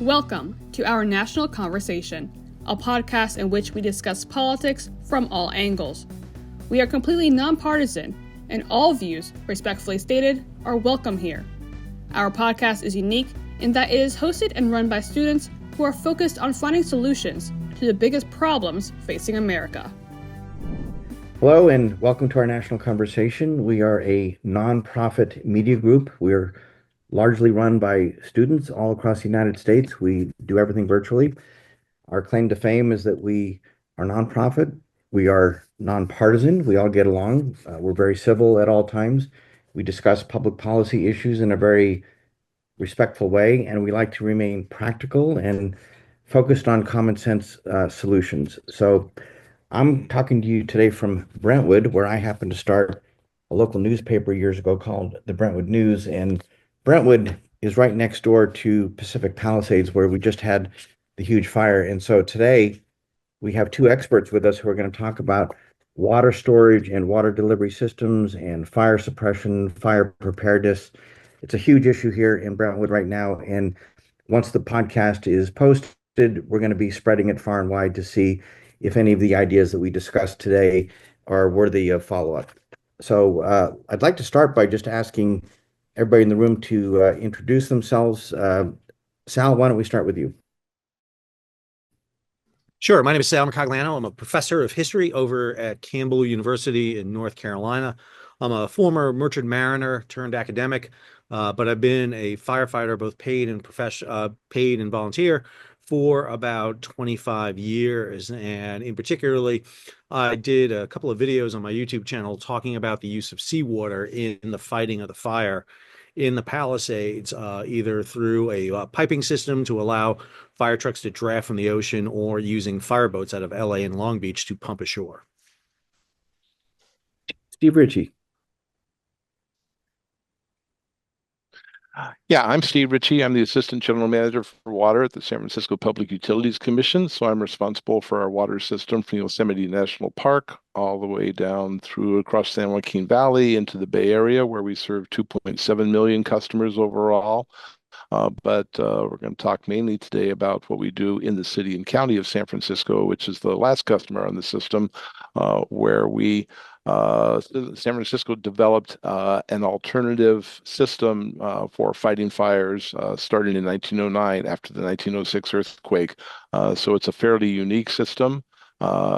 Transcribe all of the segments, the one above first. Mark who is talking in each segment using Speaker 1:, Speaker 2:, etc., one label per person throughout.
Speaker 1: Welcome to our National Conversation, a podcast in which we discuss politics from all angles. We are completely nonpartisan, and all views, respectfully stated, are welcome here. Our podcast is unique in that it is hosted and run by students who are focused on finding solutions to the biggest problems facing America.
Speaker 2: Hello and welcome to our National Conversation. We are a nonprofit media group. We're largely run by students all across the United States. We do everything virtually. Our claim to fame is that we are nonprofit. We are nonpartisan. We all get along. We're very civil at all times. We discuss public policy issues in a very respectful way, and we like to remain practical and focused on common sense solutions. So I'm talking to you today from Brentwood, where I happened to start a local newspaper years ago called the Brentwood News. And Brentwood is right next door to Pacific Palisades, where we just had the huge fire. And so today we have two experts with us who are going to talk about water storage and water delivery systems and fire suppression, fire preparedness. It's a huge issue here in Brentwood right now. And once the podcast is posted, we're going to be spreading it far and wide to see if any of the ideas that we discussed today are worthy of follow-up. So I'd like to start by just asking everybody in the room to introduce themselves. Sal, why don't we start with you?
Speaker 3: Sure. My name is Sal Mercogliano. I'm a professor of history over at Campbell University in North Carolina. I'm a former merchant mariner turned academic, but I've been a firefighter, both paid and volunteer, for about 25 years. And in particularly, I did a couple of videos on my YouTube channel talking about the use of seawater in the fighting of the fire in the Palisades, either through a piping system to allow fire trucks to draft from the ocean or using fireboats out of LA and Long Beach to pump ashore.
Speaker 2: Steve Ritchie.
Speaker 4: Yeah, I'm Steve Ritchie. I'm the Assistant General Manager for Water at the San Francisco Public Utilities Commission. So I'm responsible for our water system from Yosemite National Park all the way down through across San Joaquin Valley into the Bay Area, where we serve 2.7 million customers overall. But we're going to talk mainly today about what we do in the city and county of San Francisco, which is the last customer on the system, where we San Francisco developed an alternative system for fighting fires starting in 1909 after the 1906 earthquake. So it's a fairly unique system.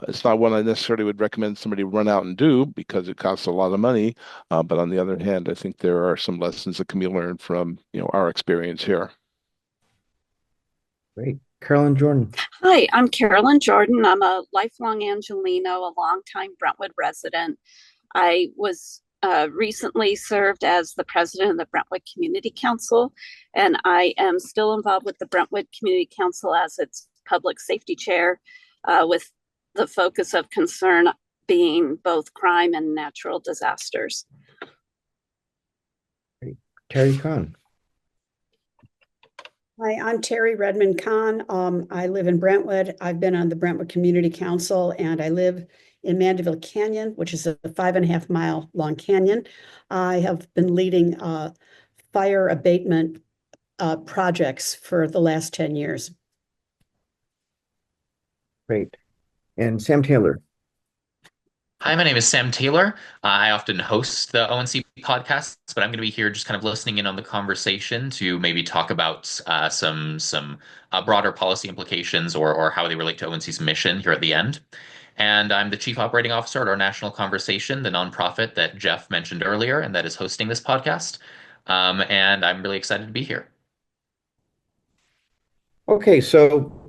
Speaker 4: It's not one I necessarily would recommend somebody run out and do because it costs a lot of money. But on the other hand, I think there are some lessons that can be learned from our experience here.
Speaker 2: Great. Carolyn Jordan.
Speaker 5: Hi, I'm Carolyn Jordan. I'm a lifelong Angelino, a longtime Brentwood resident. I was recently served as the president of the Brentwood Community Council, and I am still involved with the Brentwood Community Council as its public safety chair, with the focus of concern being both crime and natural disasters.
Speaker 2: Great. Teri Kahn.
Speaker 6: Hi, I'm Teri Redmond Kahn. I live in Brentwood. I've been on the Brentwood Community Council, and I live in Mandeville Canyon, which is a 5.5 mile long canyon. I have been leading fire abatement projects for the last 10 years.
Speaker 2: Great. And Sam Taylor.
Speaker 7: Hi, my name is Sam Taylor. I often host the ONC podcasts, but I'm going to be here just kind of listening in on the conversation to maybe talk about some broader policy implications or how they relate to ONC's mission here at the end. And I'm the Chief Operating Officer at our National Conversation, the nonprofit that Jeff mentioned earlier and that is hosting this podcast. And I'm really excited to be here.
Speaker 2: Okay, so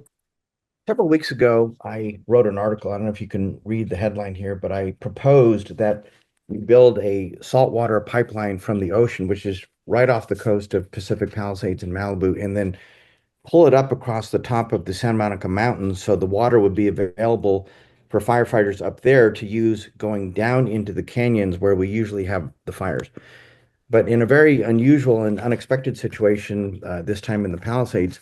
Speaker 2: several weeks ago, I wrote an article. I don't know if you can read the headline here, but I proposed that we build a saltwater pipeline from the ocean, which is right off the coast of Pacific Palisades and Malibu, and then pull it up across the top of the Santa Monica Mountains so the water would be available for firefighters up there to use going down into the canyons where we usually have the fires. But in a very unusual and unexpected situation, this time in the Palisades,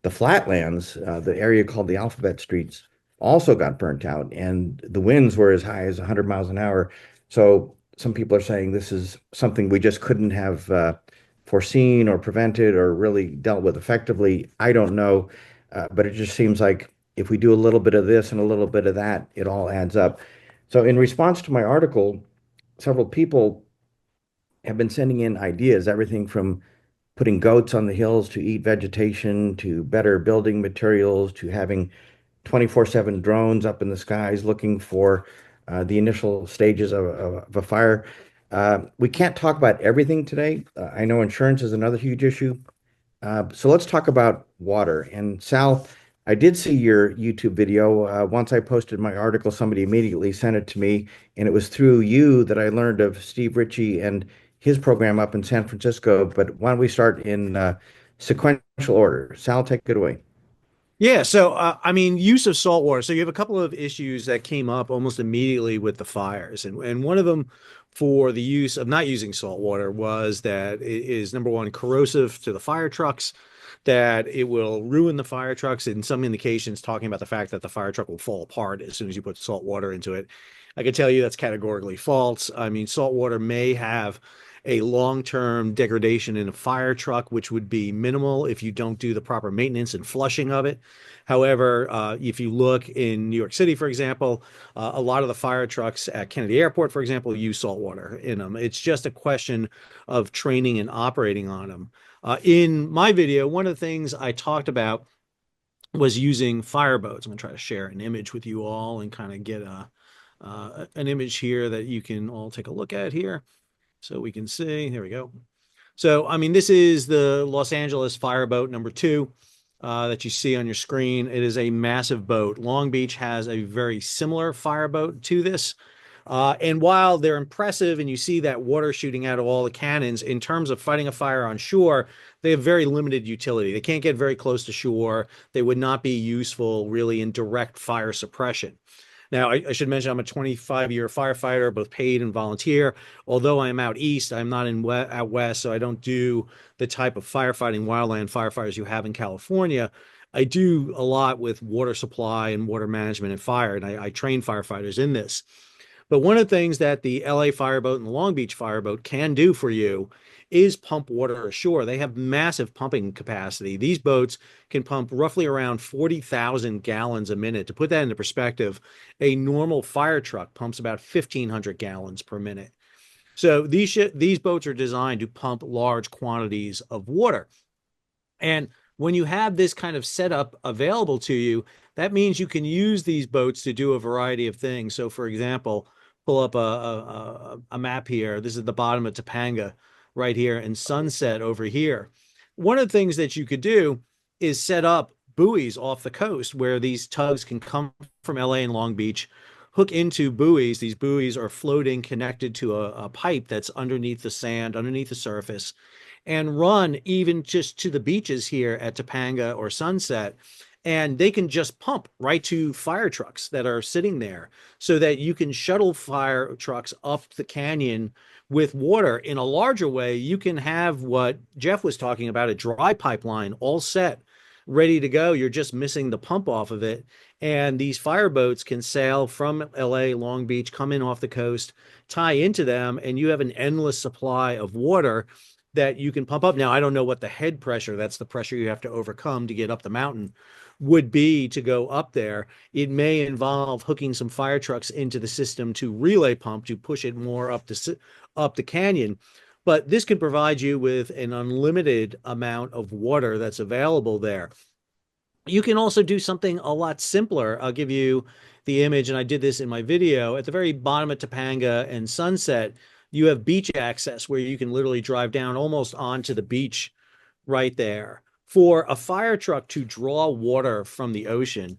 Speaker 2: the flatlands, the area called the Alphabet Streets, also got burnt out, and the winds were as high as 100 miles an hour. So some people are saying this is something we just couldn't have foreseen or prevented or really dealt with effectively. I don't know, but it just seems like if we do a little bit of this and a little bit of that, it all adds up. So, in response to my article, several people have been sending in ideas, everything from putting goats on the hills to eat vegetation, to better building materials, to having 24/7 drones up in the skies looking for the initial stages of a fire. We can't talk about everything today. I know insurance is another huge issue. So let's talk about water. And Sal, I did see your YouTube video. Once I posted my article, somebody immediately sent it to me, and it was through you that I learned of Steve Ritchie and his program up in San Francisco. But why don't we start in sequential order? Sal, take it away.
Speaker 3: Yeah, so I mean, use of salt water. So you have a couple of issues that came up almost immediately with the fires, and one of them for the use of not using salt water was that it is number one corrosive to the fire trucks, that it will ruin the fire trucks, and some indications talking about the fact that the fire truck will fall apart as soon as you put salt water into it. I can tell you that's categorically false. I mean, salt water may have a long-term degradation in a fire truck, which would be minimal if you don't do the proper maintenance and flushing of it. However, if you look in New York City, for example, a lot of the fire trucks at Kennedy Airport, for example, use salt water in them. It's just a question of training and operating on them. In my video, one of the things I talked about was using fireboats. I'm going to try to share an image with you all and kind of get an image here that you can all take a look at here. So we can see, here we go. So, I mean, this is the Los Angeles fireboat number 2 that you see on your screen. It is a massive boat. Long Beach has a very similar fireboat to this. And while they're impressive and you see that water shooting out of all the cannons, in terms of fighting a fire on shore, they have very limited utility. They can't get very close to shore. They would not be useful really in direct fire suppression. Now, I should mention I'm a 25-year firefighter, both paid and volunteer. Although I'm out east, I'm not out west, so I don't do the type of firefighting, wildland firefighters you have in California. I do a lot with water supply and water management and fire, and I train firefighters in this. But one of the things that the LA fireboat and the Long Beach fireboat can do for you is pump water ashore. They have massive pumping capacity. These boats can pump roughly around 40,000 gallons a minute. To put that into perspective, a normal fire truck pumps about 1,500 gallons per minute. So these boats are designed to pump large quantities of water. And when you have this kind of setup available to you, that means you can use these boats to do a variety of things. So, for example, pull up a map here. This is the bottom of Topanga right here, and Sunset over here. One of the things that you could do is set up buoys off the coast where these tugs can come from LA and Long Beach, hook into buoys. These buoys are floating, connected to a pipe that's underneath the sand, underneath the surface, and run even just to the beaches here at Topanga or Sunset. And they can just pump right to fire trucks that are sitting there so that you can shuttle fire trucks up the canyon with water. In a larger way, you can have what Jeff was talking about, a dry pipeline all set, ready to go. You're just missing the pump off of it. And these fireboats can sail from LA, Long Beach, come in off the coast, tie into them, and you have an endless supply of water that you can pump up. Now, I don't know what the head pressure, that's the pressure you have to overcome to get up the mountain, would be to go up there. It may involve hooking some fire trucks into the system to relay pump to push it more up the canyon. But this could provide you with an unlimited amount of water that's available there. You can also do something a lot simpler. I'll give you the image, and I did this in my video. At the very bottom of Topanga and Sunset, you have beach access where you can literally drive down almost onto the beach right there. For a fire truck to draw water from the ocean,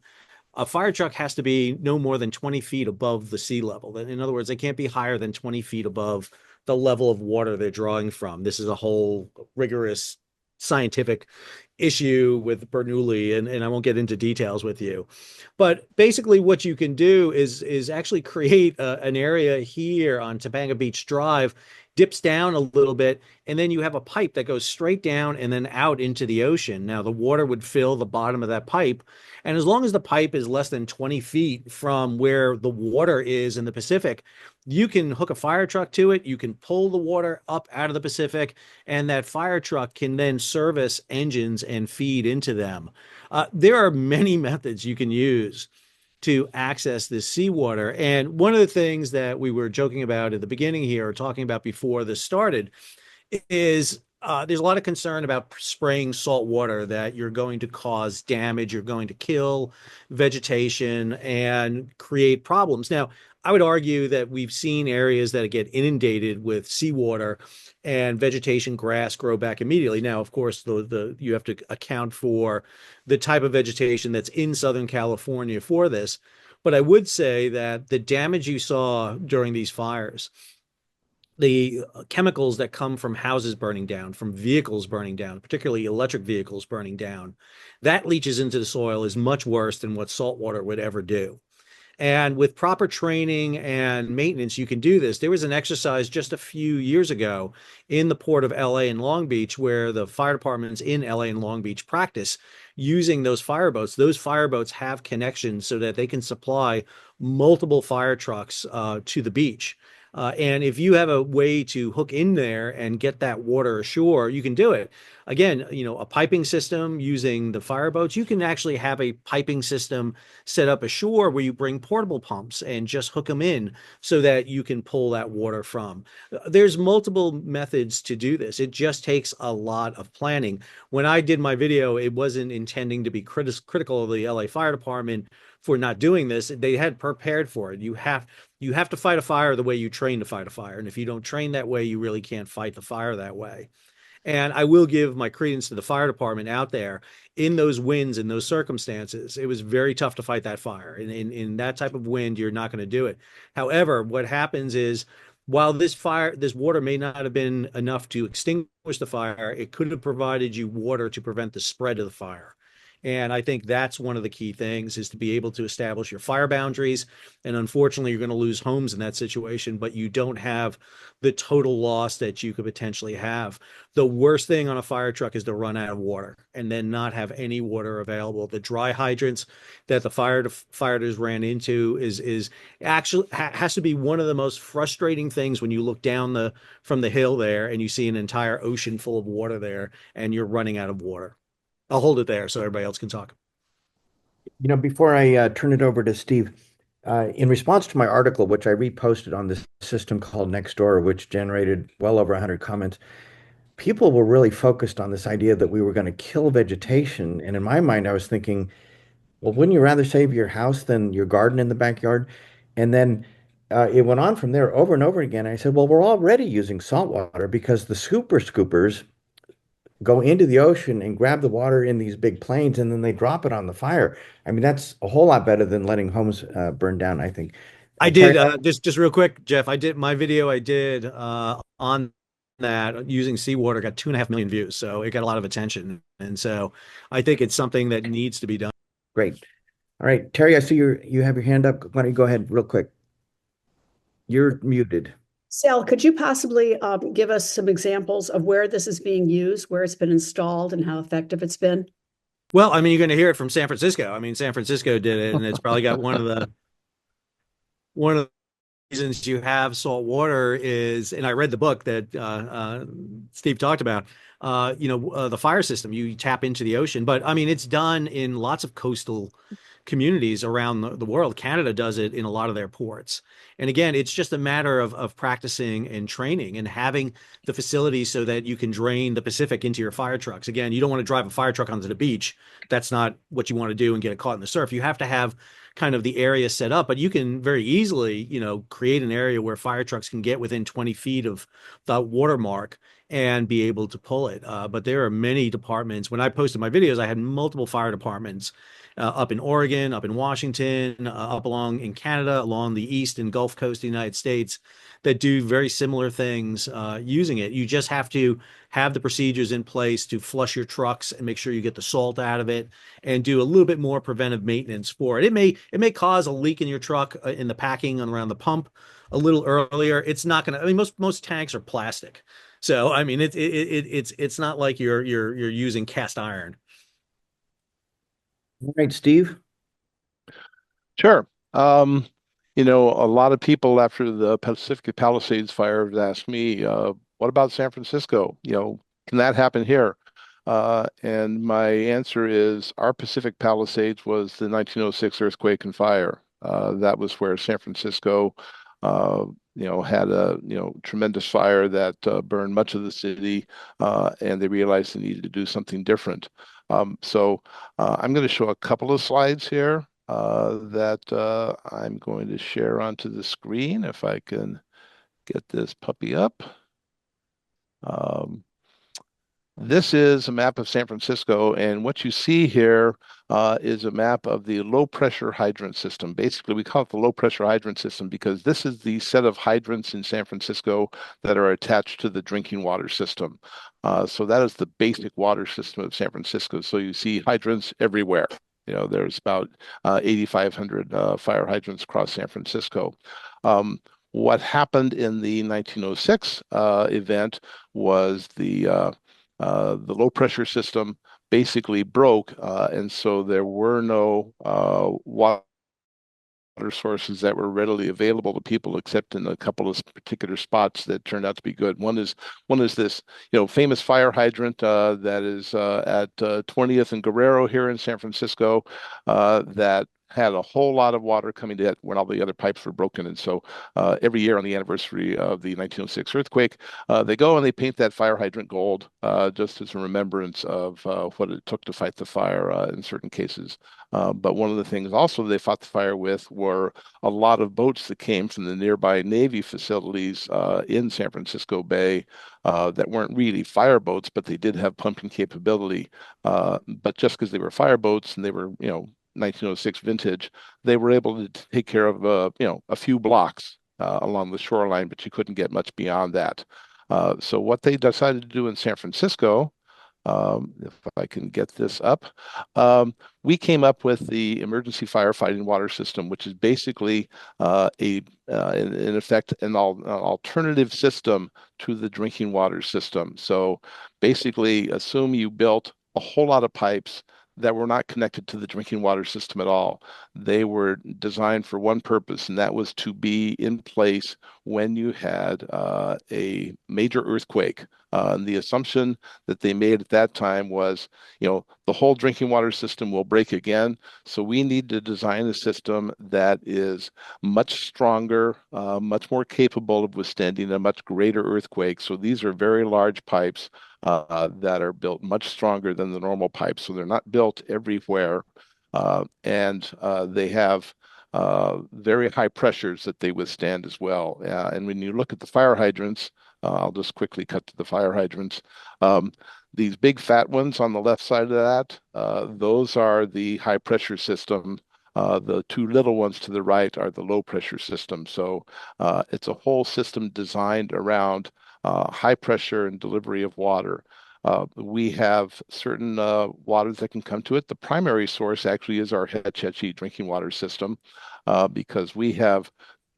Speaker 3: a fire truck has to be no more than 20 feet above the sea level. In other words, they can't be higher than 20 feet above the level of water they're drawing from. This is a whole rigorous scientific issue with Bernoulli, and I won't get into details with you. But basically what you can do is actually create an area here on Topanga Beach Drive dips down a little bit, and then you have a pipe that goes straight down and then out into the ocean. Now, the water would fill the bottom of that pipe. And as long as the pipe is less than 20 feet from where the water is in the Pacific, you can hook a fire truck to it. You can pull the water up out of the Pacific, and that fire truck can then service engines and feed into them. There are many methods you can use to access this seawater. And one of the things that we were joking about at the beginning here, or talking about before this started, is there's a lot of concern about spraying salt water, that you're going to cause damage, you're going to kill vegetation and create problems. Now, I would argue that we've seen areas that get inundated with seawater and vegetation, grass grow back immediately. Now, of course, you have to account for the type of vegetation that's in Southern California for this. But I would say that the damage you saw during these fires, the chemicals that come from houses burning down, from vehicles burning down, particularly electric vehicles burning down, that leaches into the soil is much worse than what salt water would ever do. And with proper training and maintenance, you can do this. There was an exercise just a few years ago in the port of LA and Long Beach where the fire departments in LA and Long Beach practice using those fireboats. Those fireboats have connections so that they can supply multiple fire trucks to the beach. And if you have a way to hook in there and get that water ashore, you can do it. Again, a piping system using the fireboats, you can actually have a piping system set up ashore where you bring portable pumps and just hook them in so that you can pull that water from. There's multiple methods to do this. It just takes a lot of planning. When I did my video, it wasn't intending to be critical of the LA Fire Department for not doing this. They had prepared for it. You have to fight a fire the way you train to fight a fire. And if you don't train that way, you really can't fight the fire that way. And I will give my credence to the fire department out there. In those winds, in those circumstances, it was very tough to fight that fire. In that type of wind, you're not going to do it. However, what happens is, while this water may not have been enough to extinguish the fire, it could have provided you water to prevent the spread of the fire. And I think that's one of the key things, is to be able to establish your fire boundaries. And unfortunately, you're going to lose homes in that situation, but you don't have the total loss that you could potentially have. The worst thing on a fire truck is to run out of water and then not have any water available. The dry hydrants that the firefighters ran into is actually has to be one of the most frustrating things when you look down from the hill there and you see an entire ocean full of water there and you're running out of water. I'll hold it there so everybody else can talk.
Speaker 2: Before I turn it over to Steve, in response to my article, which I reposted on this system called Nextdoor, which generated well over 100 comments, people were really focused on this idea that we were going to kill vegetation. And in my mind, I was thinking, well, wouldn't you rather save your house than your garden in the backyard? And then it went on from there over and over again. I said, well, we're already using salt water because the super scoopers go into the ocean and grab the water in these big planes, and then they drop it on the fire. I mean, that's a whole lot better than letting homes burn down, I think.
Speaker 3: I did just real quick, Jeff. I did my video I did on that using seawater got 2.5 million views, so it got a lot of attention, and so I think it's something that needs to be done.
Speaker 2: Great. All right, Teri, I see you have your hand up. Why don't you go ahead real quick? You're muted.
Speaker 6: Sal, could you possibly give us some examples of where this is being used, where it's been installed, and how effective it's been?
Speaker 3: Well, I mean, you're going to hear it from San Francisco. I mean, San Francisco did it, and it's probably got one of the reasons you have salt water is, and I read the book that Steve talked about, the fire system. You tap into the ocean, but I mean, it's done in lots of coastal communities around the world. Canada does it in a lot of their ports. And again, it's just a matter of practicing and training and having the facilities so that you can drain the Pacific into your fire trucks. Again, you don't want to drive a fire truck onto the beach. That's not what you want to do and get it caught in the surf. You have to have kind of the area set up, but you can very easily, create an area where fire trucks can get within 20 feet of the watermark and be able to pull it. But there are many departments. When I posted my videos, I had multiple fire departments up in Oregon, up in Washington, up in Canada, along the East and Gulf Coast of the United States that do very similar things using it. You just have to have the procedures in place to flush your trucks and make sure you get the salt out of it and do a little bit more preventive maintenance for it. It may cause a leak in your truck in the packing and around the pump, a little earlier, it's not going to, I mean, most tanks are plastic. So, I mean, it's not like you're using cast iron.
Speaker 2: All right, Steve.
Speaker 4: Sure. A lot of people after the Pacific Palisades fire have asked me, what about San Francisco? Can that happen here? And my answer is our Pacific Palisades was the 1906 earthquake and fire. That was where San Francisco, had a, tremendous fire that burned much of the city, and they realized they needed to do something different. So I'm going to show a couple of slides here that I'm going to share onto the screen if I can get this puppy up. This is a map of San Francisco, and what you see here is a map of the low pressure hydrant system. Basically, we call it the low pressure hydrant system because this is the set of hydrants in San Francisco that are attached to the drinking water system. So that is the basic water system of San Francisco. So you see hydrants everywhere. There's about 8,500 fire hydrants across San Francisco. What happened in the 1906 event was the low pressure system basically broke, and so there were no water sources that were readily available to people, except in a couple of particular spots that turned out to be good. One is this, famous fire hydrant that is at 20th and Guerrero here in San Francisco that had a whole lot of water coming to it when all the other pipes were broken. And so every year on the anniversary of the 1906 earthquake, they go and they paint that fire hydrant gold just as a remembrance of what it took to fight the fire in certain cases. But one of the things also they fought the fire with were a lot of boats that came from the nearby Navy facilities in San Francisco Bay that weren't really fire boats, but they did have pumping capability. But just because they were fire boats and they were, 1906 vintage, they were able to take care of, a few blocks along the shoreline, but you couldn't get much beyond that. So what they decided to do in San Francisco, if I can get this up, we came up with the emergency firefighting water system, which is basically in effect, an alternative system to the drinking water system. So basically, assume you built a whole lot of pipes that were not connected to the drinking water system at all. They were designed for one purpose, and that was to be in place when you had a major earthquake. And the assumption that they made at that time was, the whole drinking water system will break again. So we need to design a system that is much stronger, much more capable of withstanding a much greater earthquake. So these are very large pipes that are built much stronger than the normal pipes. So they're not built everywhere. And they have very high pressures that they withstand as well. And when you look at the fire hydrants, I'll just quickly cut to the fire hydrants. These big fat ones on the left side of that, those are the high pressure system. The two little ones to the right are the low pressure system. So it's a whole system designed around high pressure and delivery of water. We have certain waters that can come to it. The primary source actually is our Hetch Hetchy drinking water system because we have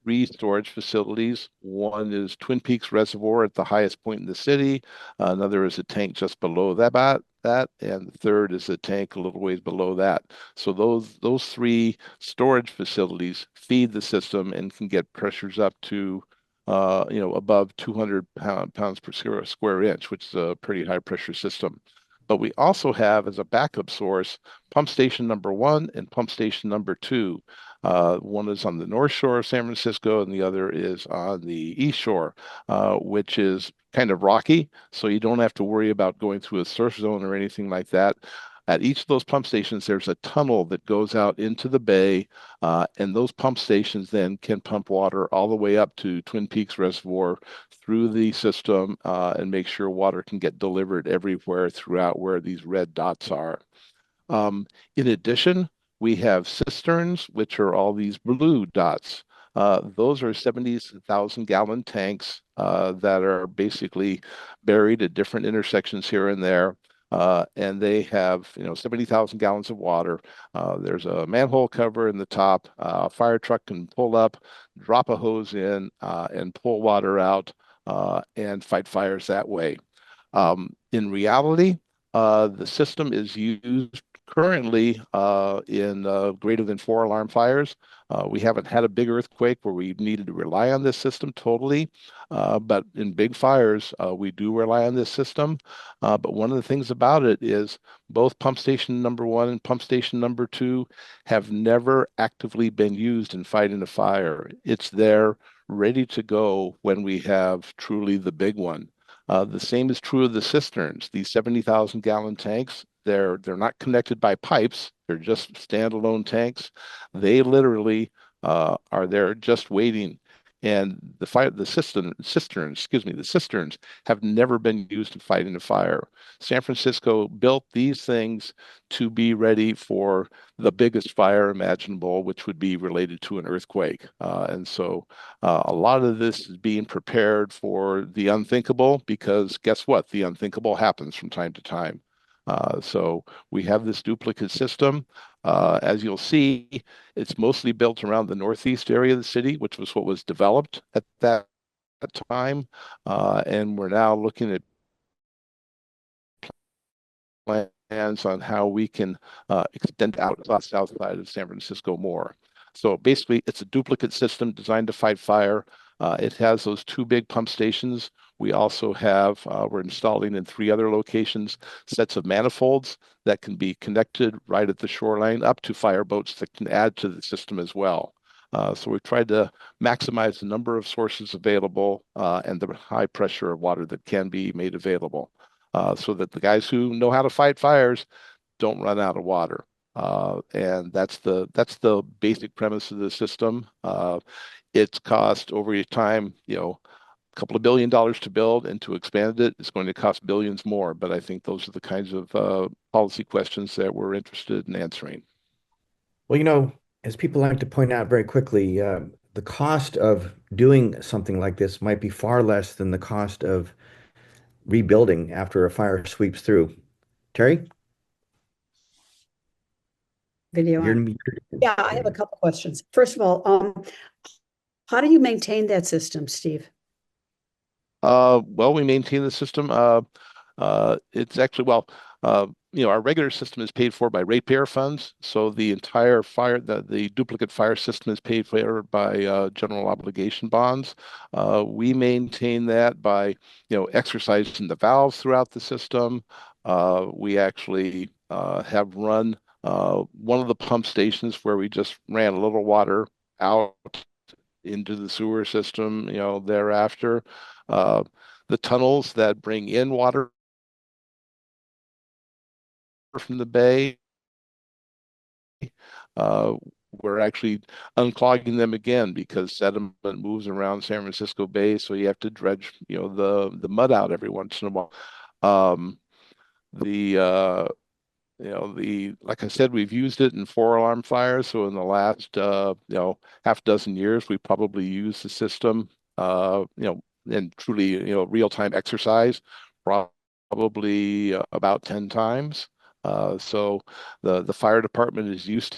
Speaker 4: three storage facilities. One is Twin Peaks Reservoir at the highest point in the city. Another is a tank just below that, and the third is a tank a little ways below that. So those three storage facilities feed the system and can get pressures up to above 200 pounds per square inch, which is a pretty high pressure system. But we also have as a backup source pump station number 1 and pump station number 2. One is on the north shore of San Francisco, and the other is on the east shore, which is kind of rocky, so you don't have to worry about going through a surf zone or anything like that. At each of those pump stations, there's a tunnel that goes out into the bay, and those pump stations then can pump water all the way up to Twin Peaks Reservoir through the system and make sure water can get delivered everywhere throughout where these red dots are. In addition, we have cisterns, which are all these blue dots. Those are 70,000 gallon tanks that are basically buried at different intersections here and there. and they have 70,000 gallons of water. There's a manhole cover in the top. Fire truck can pull up, drop a hose in, and pull water out and fight fires that way. In reality, the system is used currently in greater than 4 alarm fires. We haven't had a big earthquake where we needed to rely on this system totally, but in big fires, we do rely on this system. But one of the things about it is both pump station number one and pump station number two have never actively been used in fighting a fire. It's there ready to go when we have truly the big one. The same is true of the cisterns. These 70,000 gallon tanks, they're not connected by pipes. They're just standalone tanks. They literally are there just waiting. And the cisterns have never been used in fighting a fire. San Francisco built these things to be ready for the biggest fire imaginable, which would be related to an earthquake. And so a lot of this is being prepared for the unthinkable because guess what? The unthinkable happens from time to time. So we have this duplicate system. As you'll see, it's mostly built around the northeast area of the city, which was what was developed at that time. And we're now looking at plans on how we can extend out the south side of San Francisco more. So basically, it's a duplicate system designed to fight fire. It has those two big pump stations. We also have, we're installing in 3 other locations, sets of manifolds that can be connected right at the shoreline up to fire boats that can add to the system as well. So we've tried to maximize the number of sources available and the high pressure of water that can be made available so that the guys who know how to fight fires don't run out of water. And that's the basic premise of the system. It's cost over time, a couple of $1 billion to build, and to expand it, it's going to cost billions more. But I think those are the kinds of policy questions that we're interested in answering.
Speaker 2: Well, as people like to point out very quickly, the cost of doing something like this might be far less than the cost of rebuilding after a fire sweeps through. Teri?
Speaker 6: Video
Speaker 2: You're
Speaker 6: on.
Speaker 2: muted.
Speaker 6: Yeah, I have a couple questions. First of all, how do you maintain that system, Steve?
Speaker 4: Well, we maintain the system. It's actually, our regular system is paid for by ratepayer funds. So the entire the duplicate fire system is paid for by general obligation bonds. We maintain that by, exercising the valves throughout the system. We actually have run one of the pump stations where we just ran a little water out into the sewer system, thereafter. Uh, the tunnels that bring in water from the bay, uh, we're actually unclogging them again because sediment moves around San Francisco Bay, so you have to dredge, the mud out every once in a while. The like I said, we've used it in 4 alarm fires. So in the last half dozen years, we probably used the system in truly real-time exercise probably about 10 times. So the fire department is used to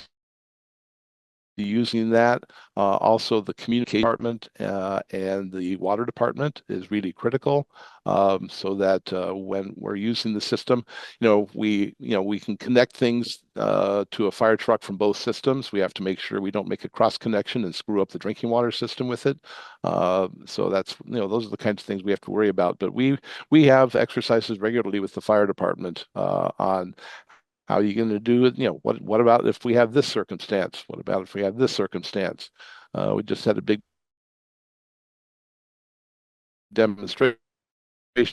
Speaker 4: using that. Also, the communication department and the water department is really critical, so that when we're using the system, we can connect things to a fire truck from both systems. We have to make sure we don't make a cross connection and screw up the drinking water system with it. So that's those are the kinds of things we have to worry about. But we have exercises regularly with the fire department on how are you going to do it? What about if we have this circumstance? What about if we have this circumstance? We just had a big demonstration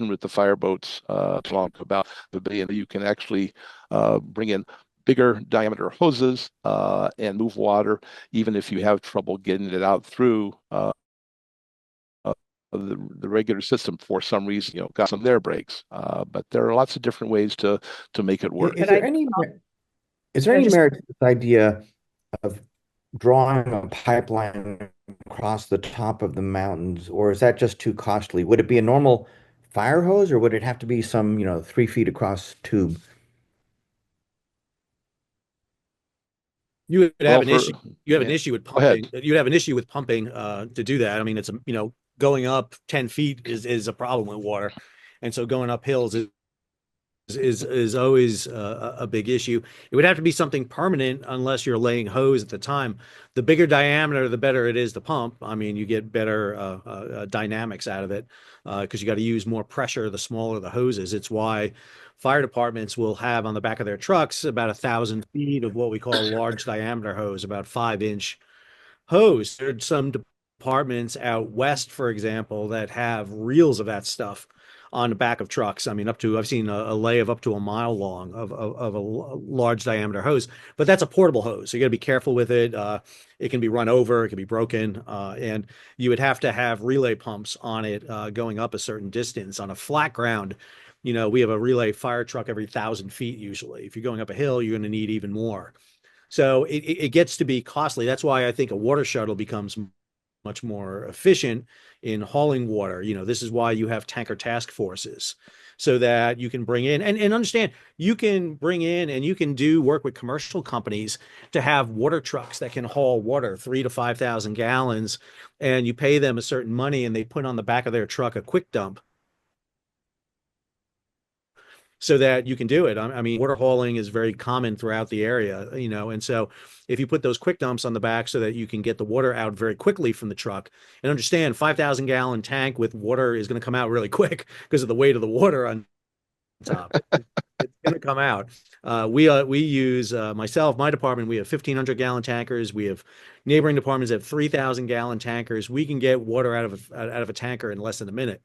Speaker 4: with the fireboats talk about the bay, and you can actually bring in bigger diameter hoses and move water, even if you have trouble getting it out through the regular system for some reason, got some air brakes. But there are lots of different ways to make it work.
Speaker 2: Is there any merit to this idea of drawing a pipeline across the top of the mountains, or is that just too costly? Would it be a normal fire hose, or would it have to be some, 3 feet across tube?
Speaker 3: You would have
Speaker 4: Well,
Speaker 3: an issue. You have an
Speaker 4: yeah,
Speaker 3: issue with
Speaker 4: go ahead.
Speaker 3: pumping. You'd have an issue with pumping to do that. I mean, it's going up 10 feet is a problem with water, and so going up hills is always a big issue. It would have to be something permanent unless you're laying hose at the time. The bigger diameter, the better it is to pump. I mean, you get better dynamics out of it because you got to use more pressure the smaller the hose is. It's why fire departments will have on the back of their trucks about 1,000 feet of what we call a large diameter hose, about 5-inch hose. There are some departments out west, for example, that have reels of that stuff on the back of trucks. I mean, I've seen a lay of up to a mile long of a large diameter hose, but that's a portable hose. So you got to be careful with it. It can be run over, it can be broken, and you would have to have relay pumps on it going up a certain distance. On a flat ground, we have a relay fire truck every 1,000 feet usually. If you're going up a hill, you're going to need even more. So it gets to be costly. That's why I think a water shuttle becomes much more efficient in hauling water. This is why you have tanker task forces so that you can bring in and understand you can bring in and you can do work with commercial companies to have water trucks that can haul water 3 to 5,000 gallons, and you pay them a certain money and they put on the back of their truck a quick dump so that you can do it. I mean, water hauling is very common throughout the area, and so if you put those quick dumps on the back so that you can get the water out very quickly from the truck, and understand 5,000-gallon tank with water is going to come out really quick because of the weight of the water on top. It's going to come out. We use my department, we have 1,500-gallon tankers. We have neighboring departments that have 3,000-gallon tankers. We can get water out of a tanker in less than a minute.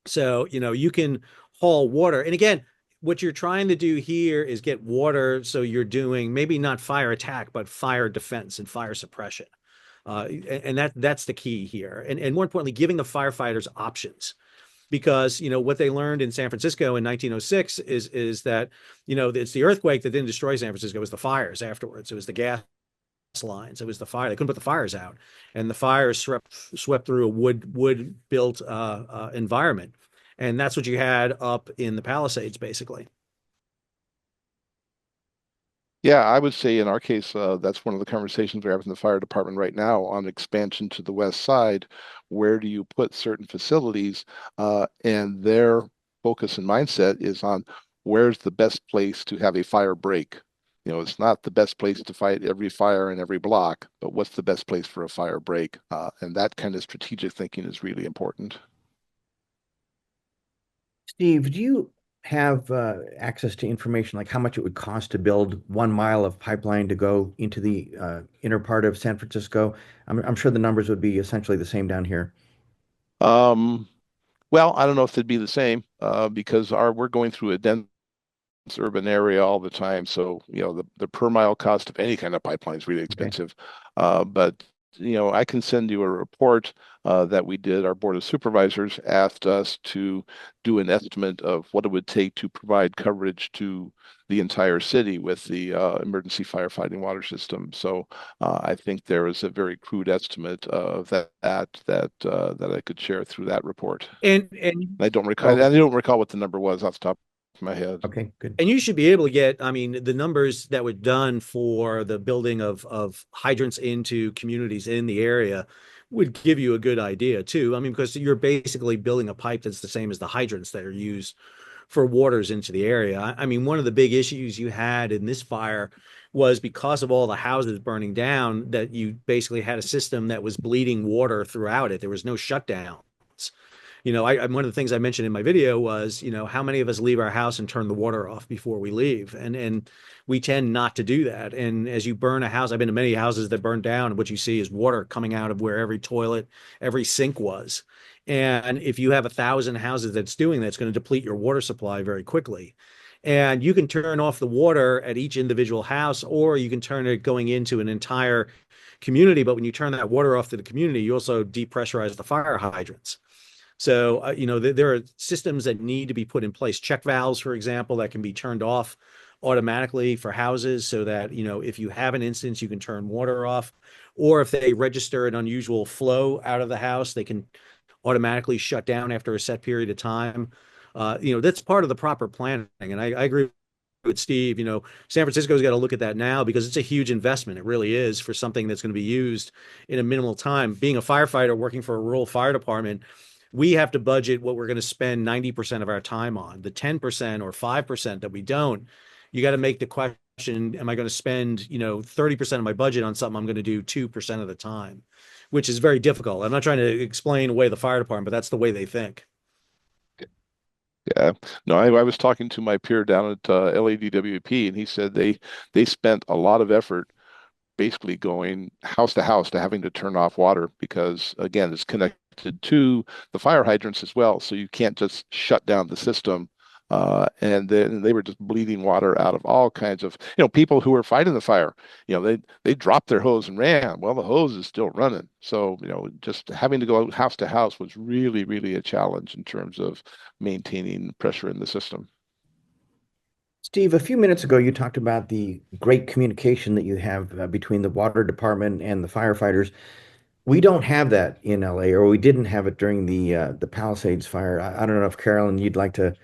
Speaker 3: So, you can haul water. And again, what you're trying to do here is get water. So you're doing maybe not fire attack, but fire defense and fire suppression. And that's the key here. And more importantly, giving the firefighters options. Because, what they learned in San Francisco in 1906 is that, it's the earthquake that didn't destroy San Francisco, it was the fires afterwards. It was the gas lines. It was the fire. They couldn't put the fires out. And the fires swept through a wood built environment. And that's what you had up in the Palisades, basically.
Speaker 4: Yeah, I would say in our case, that's one of the conversations we're having in the fire department right now on expansion to the west side. Where do you put certain facilities? And their focus and mindset is on where's the best place to have a fire break. It's not the best place to fight every fire in every block, but what's the best place for a fire break? And that kind of strategic thinking is really important.
Speaker 2: Steve, do you have access to information like how much it would cost to build 1 mile of pipeline to go into the inner part of San Francisco? I'm sure the numbers would be essentially the same down here.
Speaker 4: Well, I don't know if they'd be the same because we're going through a dense urban area all the time. So, the per mile cost of any kind of pipeline is really expensive. But I can send you a report that we did. Our Board of Supervisors asked us to do an estimate of what it would take to provide coverage to the entire city with the emergency firefighting water system. So I think there is a very crude estimate of that I could share through that report.
Speaker 3: And
Speaker 4: I don't recall what the number was off the top of my head.
Speaker 2: Okay, good.
Speaker 3: And you should be able to get, I mean, the numbers that were done for the building of hydrants into communities in the area would give you a good idea too. I mean, because you're basically building a pipe that's the same as the hydrants that are used for waters into the area. I mean, one of the big issues you had in this fire was because of all the houses burning down, that you basically had a system that was bleeding water throughout it. There was no shutdowns. One of the things I mentioned in my video was, how many of us leave our house and turn the water off before we leave? And we tend not to do that. And as you burn a house, I've been to many houses that burn down, and what you see is water coming out of where every toilet, every sink was. And if you have 1,000 houses that's doing that, it's going to deplete your water supply very quickly. And you can turn off the water at each individual house, or you can turn it going into an entire community. But when you turn that water off to the community, you also depressurize the fire hydrants. So, there are systems that need to be put in place. Check valves, for example, that can be turned off automatically for houses so that, if you have an instance, you can turn water off. Or if they register an unusual flow out of the house, they can automatically shut down after a set period of time. That's part of the proper planning. And I agree with Steve. San Francisco's got to look at that now because it's a huge investment. It really is for something that's going to be used in a minimal time. Being a firefighter working for a rural fire department, we have to budget what we're going to spend 90% of our time on. The 10% or 5% that we don't, you got to make the question, am I going to spend, 30% of my budget on something I'm going to do 2% of the time, which is very difficult. I'm not trying to explain away the fire department, but that's the way they think.
Speaker 4: Yeah, no, I was talking to my peer down at LADWP, and he said they spent a lot of effort basically going house to having to turn off water because, again, it's connected to the fire hydrants as well. So you can't just shut down the system. And then they were just bleeding water out of all kinds of, people who were fighting the fire. They dropped their hose and ran. Well, the hose is still running. So, just having to go house to house was really, really a challenge in terms of maintaining pressure in the system.
Speaker 2: Steve, a few minutes ago, you talked about the great communication that you have between the water department and the firefighters. We don't have that in LA, or we didn't have it during the Palisades fire. I don't know if Carolyn, you'd like to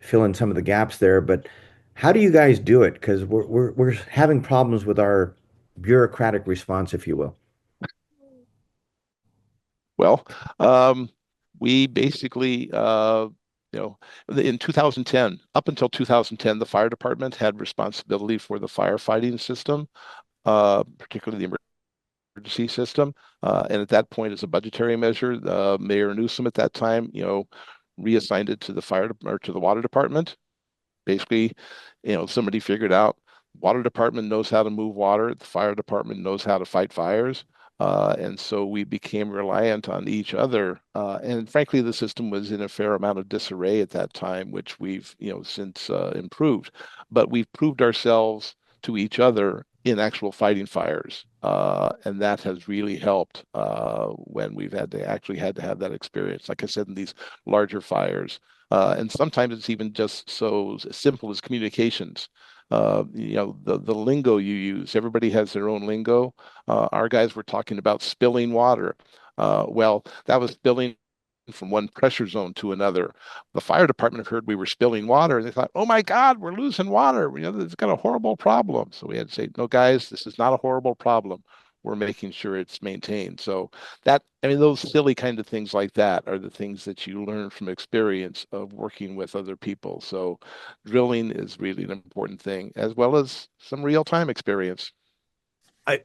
Speaker 2: fill in some of the gaps there, but how do you guys do it? Because we're having problems with our bureaucratic response, if you will.
Speaker 4: Well, we basically, in 2010, up until 2010, the fire department had responsibility for the firefighting system, particularly the emergency system. And at that point, as a budgetary measure, Mayor Newsom at that time, reassigned it to the or to the water department. Basically, somebody figured out water department knows how to move water, the fire department knows how to fight fires. And so we became reliant on each other. And frankly, the system was in a fair amount of disarray at that time, which we've, since improved. But we've proved ourselves to each other in actual fighting fires. And that has really helped when we've had to have that experience, like I said, in these larger fires. And sometimes it's even just so simple as communications. The lingo you use, everybody has their own lingo. Our guys were talking about spilling water. Well, that was spilling from one pressure zone to another. The fire department heard we were spilling water and they thought, oh my God, we're losing water. It's got a horrible problem. So we had to say, no, guys, this is not a horrible problem. We're making sure it's maintained. So those silly kind of things like that are the things that you learn from experience of working with other people. So drilling is really an important thing, as well as some real-time experience.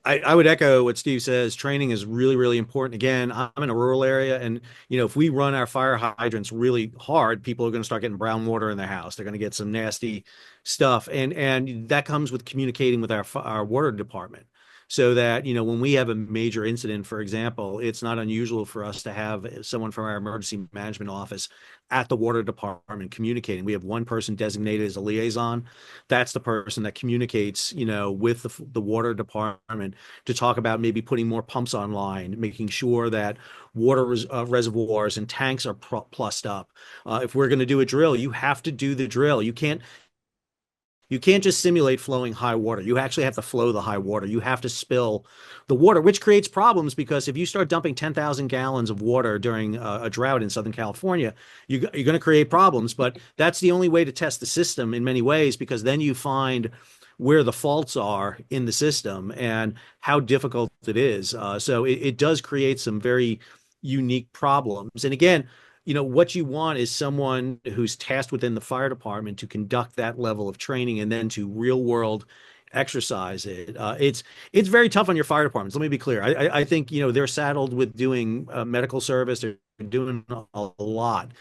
Speaker 3: I would echo what Steve says. Training is really, really important. Again, I'm in a rural area, and if we run our fire hydrants really hard, people are going to start getting brown water in their house. They're going to get some nasty stuff, and that comes with communicating with our water department. So that, when we have a major incident, for example, it's not unusual for us to have someone from our emergency management office at the water department communicating. We have one person designated as a liaison. That's the person that communicates, with the water department to talk about maybe putting more pumps online, making sure that water reservoirs and tanks are plussed up. If we're going to do a drill, you have to do the drill. You can't just simulate flowing high water. You actually have to flow the high water. You have to spill the water, which creates problems because if you start dumping 10,000 gallons of water during a drought in Southern California, you're going to create problems. But that's the only way to test the system in many ways, because then you find where the faults are in the system and how difficult it is. So it does create some very unique problems. And again, what you want is someone who's tasked within the fire department to conduct that level of training and then to real world exercise it. It's very tough on your fire departments. Let me be clear. I think, they're saddled with doing medical service. They're doing a lot.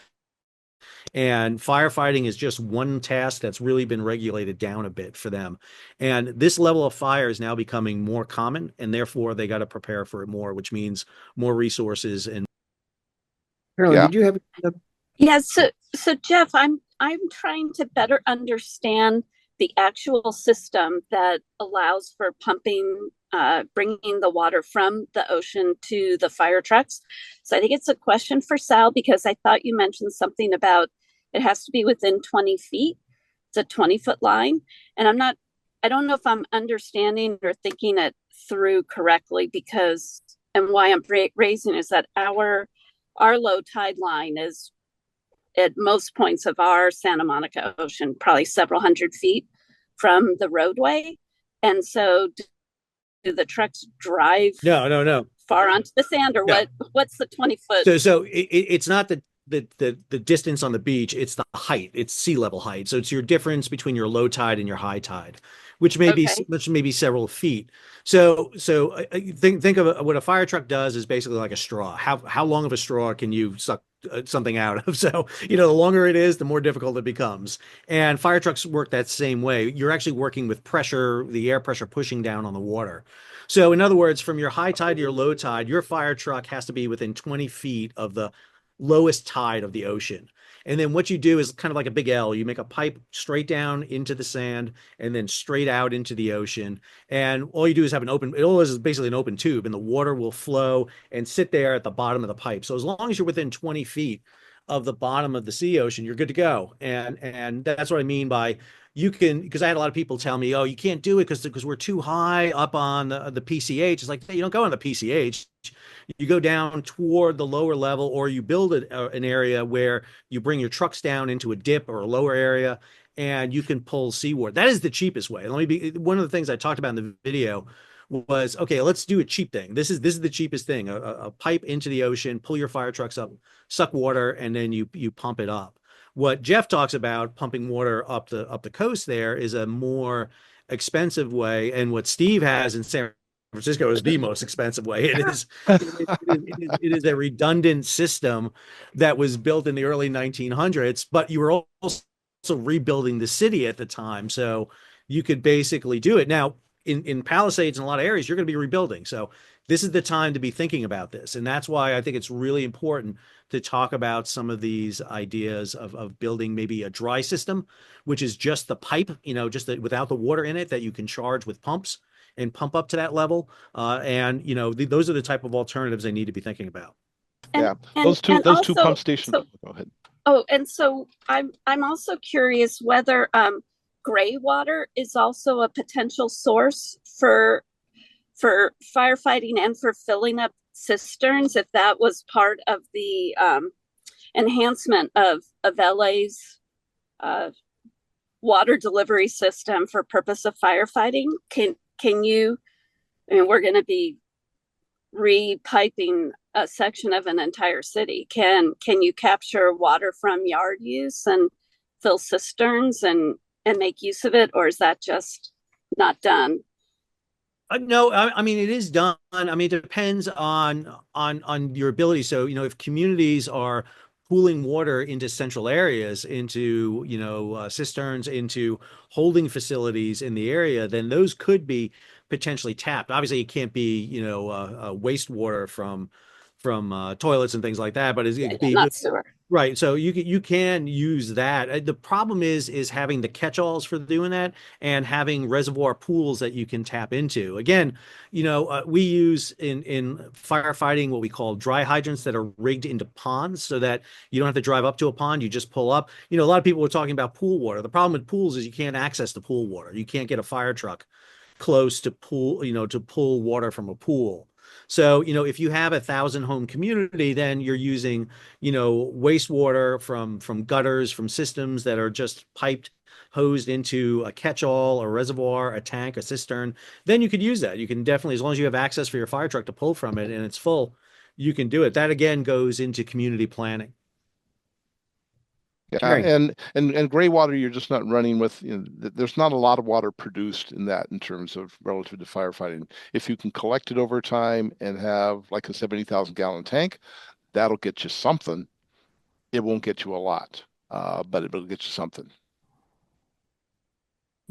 Speaker 3: And firefighting is just one task that's really been regulated down a bit for them. And this level of fire is now becoming more common, and therefore they got to prepare for it more, which means more resources. And
Speaker 2: Carolyn,
Speaker 4: Yeah.
Speaker 2: did you have?
Speaker 5: Yeah, so Jeff, I'm trying to better understand the actual system that allows for pumping, bringing the water from the ocean to the fire trucks. So I think it's a question for Sal, because I thought you mentioned something about it has to be within 20 feet. It's a 20-foot line. And I don't know if I'm understanding or thinking it through correctly, and why I'm raising is that our our low tide line is at most points of our Santa Monica Ocean, probably several hundred feet from the roadway. And so do the trucks drive
Speaker 3: No.
Speaker 5: far onto the sand, or
Speaker 3: No.
Speaker 5: what's the 20-foot?
Speaker 3: So it's not the distance on the beach, it's the height, it's sea level height. So it's your difference between your low tide and your high tide, which may be several feet. So think of what a fire truck does is basically like a straw. How long of a straw can you suck something out of? So, the longer it is, the more difficult it becomes. And fire trucks work that same way. You're actually working with pressure, the air pressure pushing down on the water. So in other words, from your high tide to your low tide, your fire truck has to be within 20 feet of the lowest tide of the ocean. And then what you do is kind of like a big L. You make a pipe straight down into the sand and then straight out into the ocean. And all you do is have it always is basically an open tube, and the water will flow and sit there at the bottom of the pipe. So as long as you're within 20 feet of the bottom of the sea ocean, you're good to go. And that's what I mean by you can, because I had a lot of people tell me, oh, you can't do it because we're too high up on the PCH. It's like, hey, you don't go on the PCH. You go down toward the lower level, or you build an area where you bring your trucks down into a dip or a lower area, and you can pull seawater. That is the cheapest way. One of the things I talked about in the video was, okay, let's do a cheap thing. This is the cheapest thing, a pipe into the ocean, pull your fire trucks up, suck water, and then you pump it up. What Jeff talks about, pumping water up the coast there, is a more expensive way. And what Steve has in San Francisco is the most expensive way. It is a redundant system that was built in the early 1900s, but you were also rebuilding the city at the time. So you could basically do it. Now, in Palisades and a lot of areas, you're going to be rebuilding. So this is the time to be thinking about this. And that's why I think it's really important to talk about some of these ideas of building maybe a dry system, which is just the pipe, without the water in it, that you can charge with pumps and pump up to that level. Those are the type of alternatives they need to be thinking about.
Speaker 4: Those two pump stations. Go ahead.
Speaker 5: Oh, and so I'm also curious whether gray water is also a potential source for firefighting and for filling up cisterns, if that was part of the enhancement of LA's water delivery system for purpose of firefighting. Can you, we're going to be repiping a section of an entire city. Can you capture water from yard use and fill cisterns and make use of it, or is that just not done?
Speaker 3: No, I mean, it is done. I mean, it depends on your ability. So, if communities are pooling water into central areas, into, cisterns, into holding facilities in the area, then those could be potentially tapped. Obviously, it can't be, wastewater from toilets and things like that, but it could be
Speaker 5: not sewer.
Speaker 3: Right. So you can use that. The problem is having the catch-alls for doing that and having reservoir pools that you can tap into. Again, we use in firefighting what we call dry hydrants that are rigged into ponds so that you don't have to drive up to a pond. You just pull up. A lot of people were talking about pool water. The problem with pools is you can't access the pool water. You can't get a fire truck close to to pull water from a pool. So, if you have 1,000 home community, then you're using, wastewater from gutters, from systems that are just piped, hosed into a catch-all, a reservoir, a tank, a cistern. Then you could use that. You can definitely, as long as you have access for your fire truck to pull from it and it's full, you can do it. That again goes into community planning.
Speaker 4: Yeah, and gray water, you're just not running with, there's not a lot of water produced in that in terms of relative to firefighting. If you can collect it over time and have like a 70,000 gallon tank, that'll get you something. It won't get you a lot, but it'll get you something.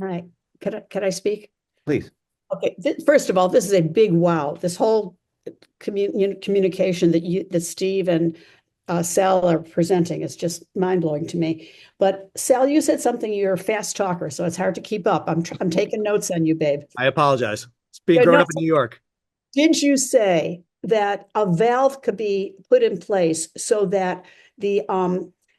Speaker 6: All right. Could I speak?
Speaker 2: Please.
Speaker 6: Okay. First of all, this is a big wow. This whole communication that Steve and Sal are presenting is just mind-blowing to me. But Sal, you said something, you're a fast talker, so it's hard to keep up. I'm taking notes on you, babe.
Speaker 3: I apologize. It's being grown up in New York.
Speaker 6: Did you say that a valve could be put in place so that the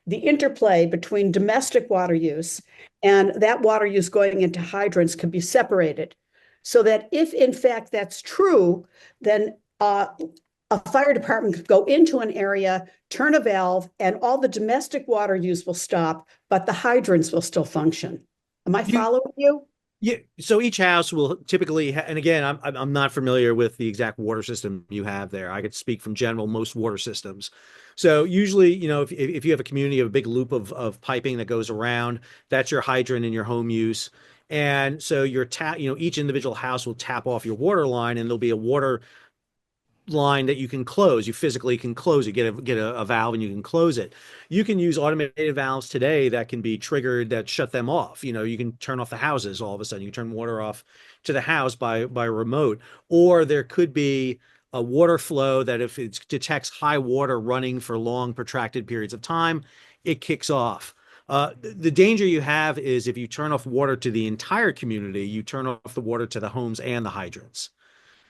Speaker 6: interplay between domestic water use and that water use going into hydrants could be separated, so that if in fact that's true, then a a fire department could go into an area, turn a valve, and all the domestic water use will stop, but the hydrants will still function. Am I following you?
Speaker 3: Yeah, so each house will typically, and again, I'm not familiar with the exact water system you have there. I could speak from general most water systems. So usually, if you have a community of a big loop of piping that goes around, that's your hydrant in your home use. And so each individual house will tap off your water line, and there'll be a water line that you can close. You physically can close it, get a valve and you can close it. You can use automated valves today that can be triggered that shut them off. You can turn off the houses all of a sudden. You can turn water off to the house by remote. Or there could be a water flow that if it detects high water running for long protracted periods of time, it kicks off. The danger you have is if you turn off water to the entire community, you turn off the water to the homes and the hydrants.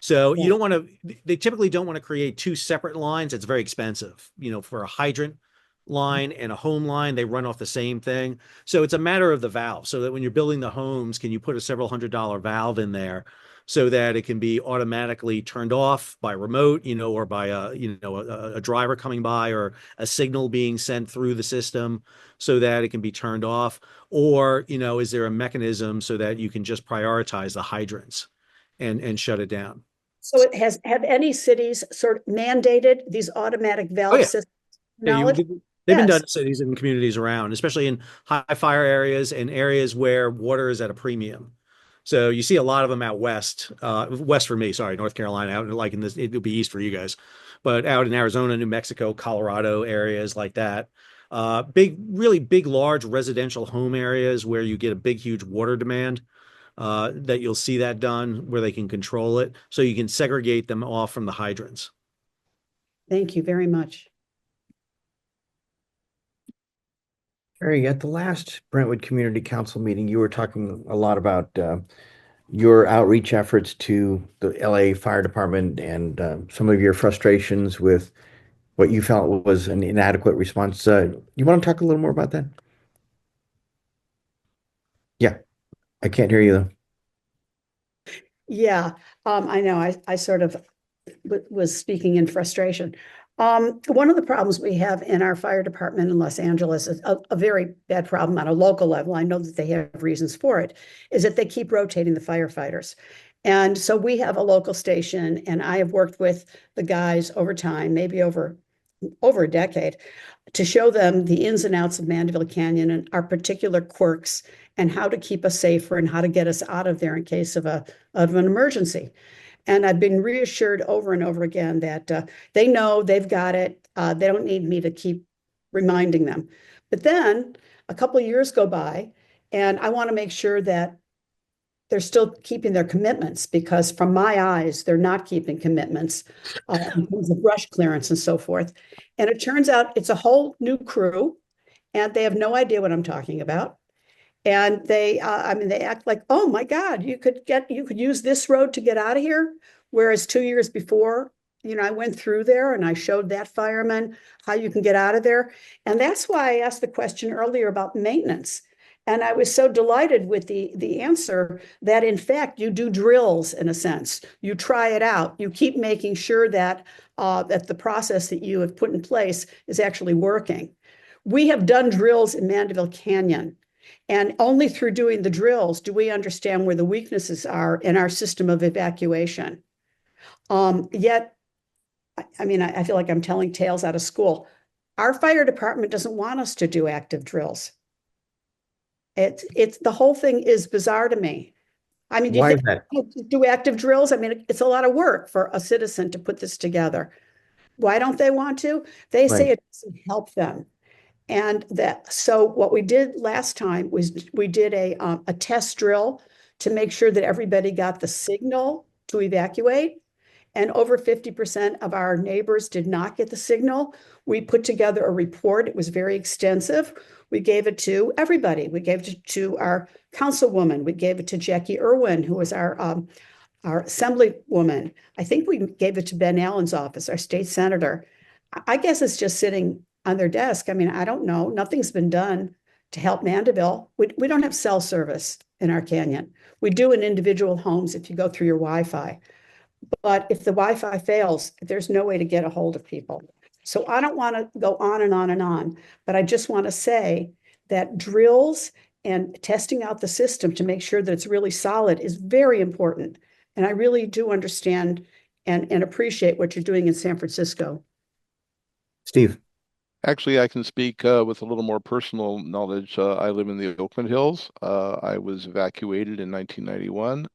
Speaker 3: So you don't want to, they typically don't want to create two separate lines. It's very expensive, for a hydrant line and a home line, they run off the same thing. So it's a matter of the valve, so that when you're building the homes, can you put a several $100 valve in there so that it can be automatically turned off by remote, or by a driver coming by, or a signal being sent through the system so that it can be turned off? Or, is there a mechanism so that you can just prioritize the hydrants and shut it down?
Speaker 6: So have any cities sort of mandated these automatic valve systems?
Speaker 3: They've been done in cities and communities around, especially in high fire areas and areas where water is at a premium. So you see a lot of them out west for me, sorry, North Carolina, out like in this, it would be east for you guys, but out in Arizona, New Mexico, Colorado, areas like that. Really big, large residential home areas where you get a big, huge water demand. That you'll see that done where they can control it, so you can segregate them off from the hydrants.
Speaker 6: Thank you very much.
Speaker 2: Teri, at the last Brentwood Community Council meeting, you were talking a lot about your outreach efforts to the LA Fire Department and some of your frustrations with what you felt was an inadequate response. You want to talk a little more about that? Yeah, I can't hear you though.
Speaker 6: Yeah, I know. I sort of was speaking in frustration. One of the problems we have in our fire department in Los Angeles is a very bad problem on a local level. I know that they have reasons for it, is that they keep rotating the firefighters. And so we have a local station, and I have worked with the guys over time, maybe over a decade, to show them the ins and outs of Mandeville Canyon and our particular quirks and how to keep us safer and how to get us out of there in case of an emergency. And I've been reassured over and over again that they know they've got it. They don't need me to keep reminding them. But then a couple of years go by, and I want to make sure that they're still keeping their commitments, because from my eyes, they're not keeping commitments in terms of brush clearance and so forth. And it turns out it's a whole new crew, and they have no idea what I'm talking about. And they act like, oh my God, you could use this road to get out of here. Whereas 2 years before, I went through there and I showed that fireman how you can get out of there. And that's why I asked the question earlier about maintenance. And I was so delighted with the answer that, in fact, you do drills in a sense. You try it out. You keep making sure that the process that you have put in place is actually working. We have done drills in Mandeville Canyon. And only through doing the drills do we understand where the weaknesses are in our system of evacuation. Yet, I feel like I'm telling tales out of school. Our fire department doesn't want us to do active drills. It's the whole thing is bizarre to me. Do you
Speaker 2: Why is
Speaker 6: think
Speaker 2: that?
Speaker 6: do active drills? It's a lot of work for a citizen to put this together. Why don't they want to? They say it doesn't help them. And so what we did last time was we did a test drill to make sure that everybody got the signal to evacuate. And over 50% of our neighbors did not get the signal. We put together a report. It was very extensive. We gave it to everybody. We gave it to our councilwoman. We gave it to Jackie Irwin, who was our assemblywoman. I think we gave it to Ben Allen's office, our state senator. I guess it's just sitting on their desk. I don't know. Nothing's been done to help Mandeville. We don't have cell service in our canyon. We do in individual homes if you go through your Wi-Fi. but if the Wi-Fi fails, there's no way to get a hold of people. So I don't want to go on and on and on, but I just want to say that drills and testing out the system to make sure that it's really solid is very important. And I really do understand and appreciate what you're doing in San Francisco.
Speaker 2: Steve.
Speaker 4: Actually, I can speak with a little more personal knowledge. I live in the Oakland Hills. I was evacuated in 1991,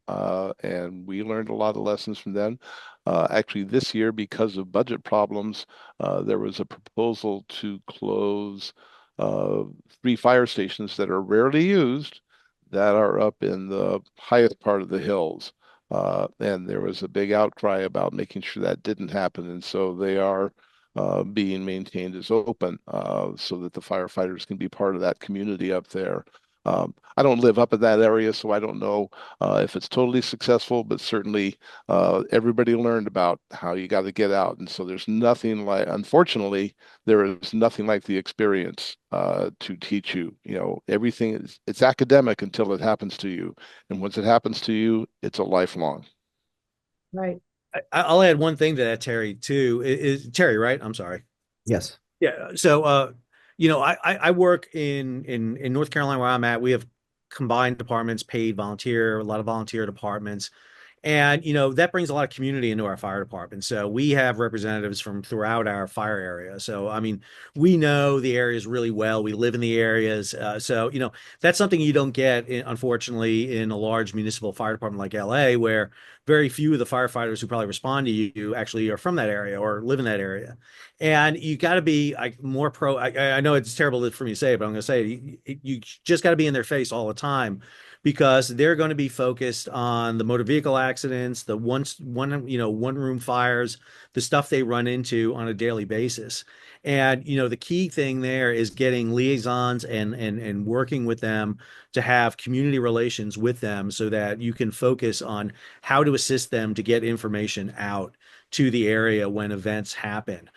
Speaker 4: and we learned a lot of lessons from then. Actually, this year, because of budget problems, there was a proposal to close uh, 3 fire stations that are rarely used that are up in the highest part of the hills. And there was a big outcry about making sure that didn't happen. And so they are being maintained as open so that the firefighters can be part of that community up there. I don't live up in that area, so I don't know if it's totally successful, but certainly everybody learned about how you got to get out. And so there's nothing like, unfortunately, there is nothing like the experience to teach you. You know, everything is, it's academic until it happens to you. And once it happens to you, it's a lifelong.
Speaker 6: Right.
Speaker 3: I'll add one thing to that, Teri, too. Is Teri, right? I'm sorry.
Speaker 2: Yes.
Speaker 3: Yeah. So, I work in North Carolina where I'm at. We have combined departments, paid volunteer, a lot of volunteer departments. And, that brings a lot of community into our fire department. So we have representatives from throughout our fire area. So, I mean, we know the areas really well. We live in the areas. So, that's something you don't get, unfortunately, in a large municipal fire department like LA, where very few of the firefighters who probably respond to you actually are from that area or live in that area. And you got to be more pro. I know it's terrible for me to say, but I'm going to say you just got to be in their face all the time because they're going to be focused on the motor vehicle accidents, the one room fires, the stuff they run into on a daily basis. And the key thing there is getting liaisons and working with them to have community relations with them so that you can focus on how to assist them to get information out to the area when events happen.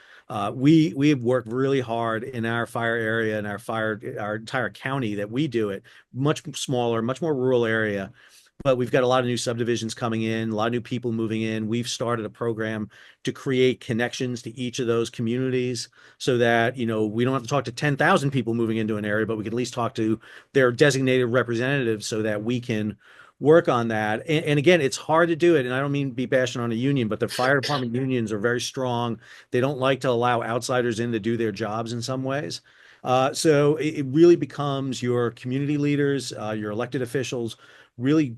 Speaker 3: We have worked really hard in our fire area and our entire county that we do it much smaller, much more rural area. But we've got a lot of new subdivisions coming in, a lot of new people moving in. We've started a program to create connections to each of those communities so that, we don't have to talk to 10,000 people moving into an area, but we can at least talk to their designated representatives so that we can work on that. And again, it's hard to do it. And I don't mean to be bashing on a union, but the fire department unions are very strong. They don't like to allow outsiders in to do their jobs in some ways. So it really becomes your community leaders, your elected officials, really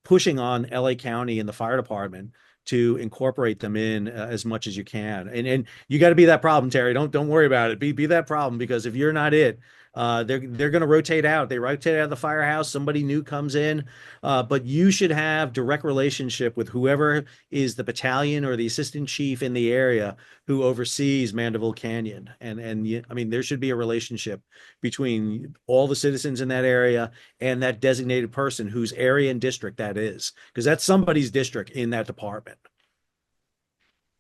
Speaker 3: pushing on LA County and the fire department to incorporate them in as much as you can. And you got to be that problem, Teri. Don't worry about it. Be that problem because if you're not it, they're going to rotate out. They rotate out of the firehouse. Somebody new comes in, but you should have direct relationship with whoever is the battalion or the assistant chief in the area who oversees Mandeville Canyon. I mean, there should be a relationship between all the citizens in that area and that designated person whose area and district that is, because that's somebody's district in that department.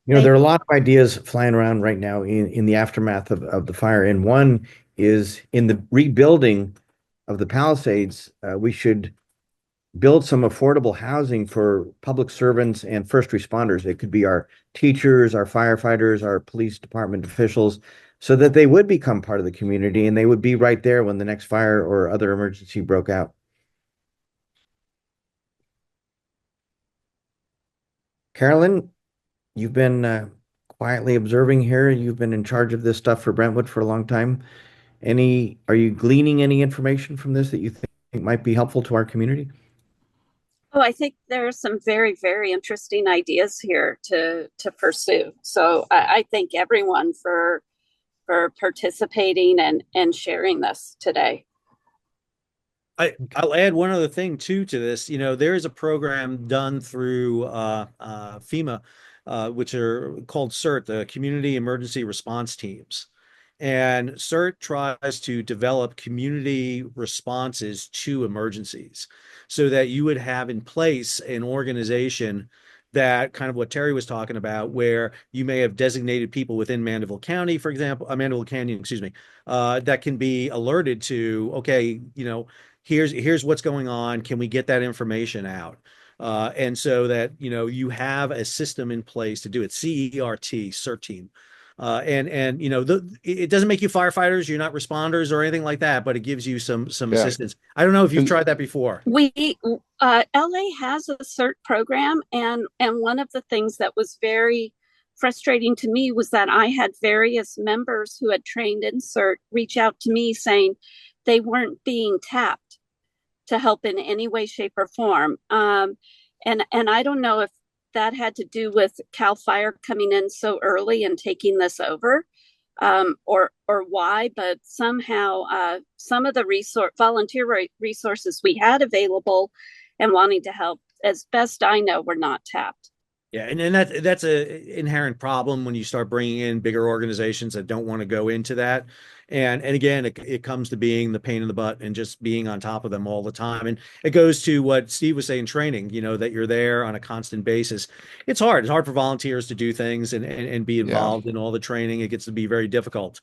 Speaker 2: There are a lot of ideas flying around right now in the aftermath of the fire. And one is in the rebuilding of the Palisades, we should build some affordable housing for public servants and first responders. It could be our teachers, our firefighters, our police department officials, so that they would become part of the community and they would be right there when the next fire or other emergency broke out. Carolyn, you've been quietly observing here. You've been in charge of this stuff for Brentwood for a long time. Are you gleaning any information from this that you think might be helpful to our community?
Speaker 5: Oh, I think there are some very, very interesting ideas here to pursue. So I thank everyone for participating and sharing this today.
Speaker 3: I'll add one other thing too to this. There is a program done through FEMA, which are called CERT, the Community Emergency Response Teams. And CERT tries to develop community responses to emergencies so that you would have in place an organization that kind of what Teri was talking about, where you may have designated people within Mandeville County, for example, Mandeville Canyon, excuse me, that can be alerted to, okay, here's what's going on. Can we get that information out? And so that, you have a system in place to do it. CERT team. And it doesn't make you firefighters. You're not responders or anything like that, but it gives you some
Speaker 4: Yeah.
Speaker 3: assistance. I don't know if you've
Speaker 4: And
Speaker 3: tried that before.
Speaker 5: LA has a CERT program, and one of the things that was very frustrating to me was that I had various members who had trained in CERT reach out to me saying they weren't being tapped to help in any way, shape, or form. And I don't know if that had to do with Cal Fire coming in so early and taking this over, or why, but somehow some of the volunteer resources we had available and wanting to help, as best I know, were not tapped.
Speaker 3: Yeah, and that's a inherent problem when you start bringing in bigger organizations that don't want to go into that. And again, it comes to being the pain in the butt and just being on top of them all the time. And it goes to what Steve was saying, training, that you're there on a constant basis. It's hard. It's hard for volunteers to do things and be
Speaker 4: yeah,
Speaker 3: involved in all the training. It gets to be very difficult.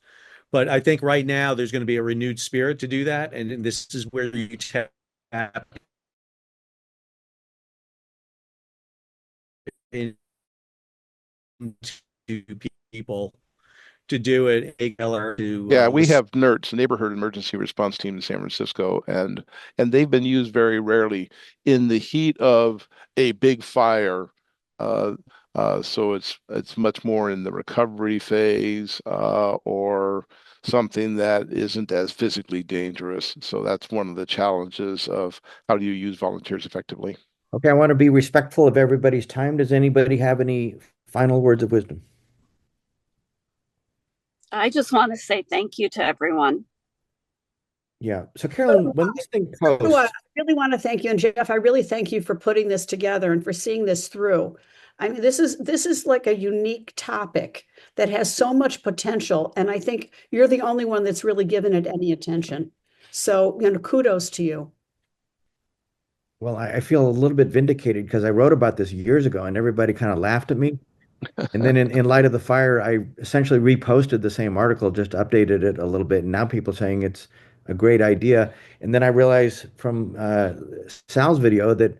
Speaker 3: But I think right now there's going to be a renewed spirit to do that. And this is where you tap into people to do it.
Speaker 4: yeah. We have NERTs, Neighborhood Emergency Response Team in San Francisco, and they've been used very rarely in the heat of a big fire. Uh, so it's much more in the recovery phase, or something that isn't as physically dangerous. So that's one of the challenges of how do you use volunteers effectively.
Speaker 2: Okay, I want to be respectful of everybody's time. Does anybody have any final words of wisdom?
Speaker 5: I just want to say thank you to everyone.
Speaker 2: Yeah. So Carolyn, when this thing posts,
Speaker 6: I really want to thank you, and Jeff, I really thank you for putting this together and for seeing this through. I mean, this is like a unique topic that has so much potential, and I think you're the only one that's really given it any attention. So, kudos to you.
Speaker 2: well, I feel a little bit vindicated because I wrote about this years ago and everybody kind of laughed at me. And then in light of the fire, I essentially reposted the same article, just updated it a little bit. And now people saying it's a great idea. And then I realized from Sal's video that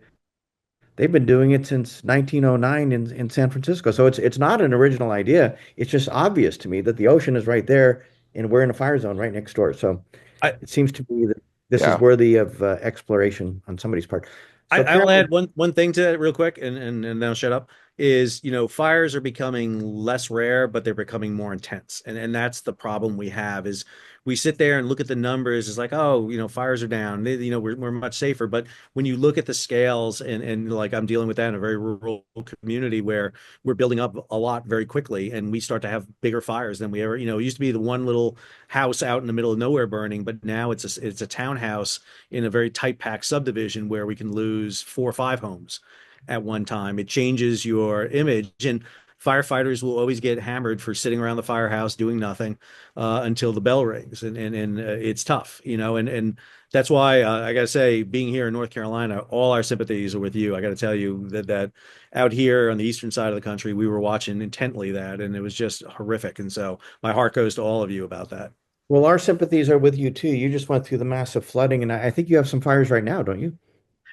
Speaker 2: they've been doing it since 1909 in San Francisco. So it's not an original idea. It's just obvious to me that the ocean is right there and we're in a fire zone right next door. So
Speaker 3: I,
Speaker 2: it seems to me that this is
Speaker 4: Yeah.
Speaker 2: worthy of exploration on somebody's part. So
Speaker 3: I'll
Speaker 2: Carolyn,
Speaker 3: add one thing to that real quick, and then I'll shut up. Is fires are becoming less rare, but they're becoming more intense, and that's the problem we have. Is we sit there and look at the numbers. It's like, oh, fires are down. We're much safer. But when you look at the scales, and like I'm dealing with that in a very rural community where we're building up a lot very quickly, and we start to have bigger fires than we ever. It used to be the one little house out in the middle of nowhere burning, but now it's a townhouse in a very tight packed subdivision where we can lose 4 or 5 homes at one time. It changes your image, and firefighters will always get hammered for sitting around the firehouse doing nothing until the bell rings, and it's tough, and that's why I got to say, being here in North Carolina, all our sympathies are with you. I got to tell you that out here on the eastern side of the country, we were watching intently that, and it was just horrific. And so my heart goes to all of you about that.
Speaker 2: well, our sympathies are with you too. You just went through the massive flooding, and I think you have some fires right now, don't you?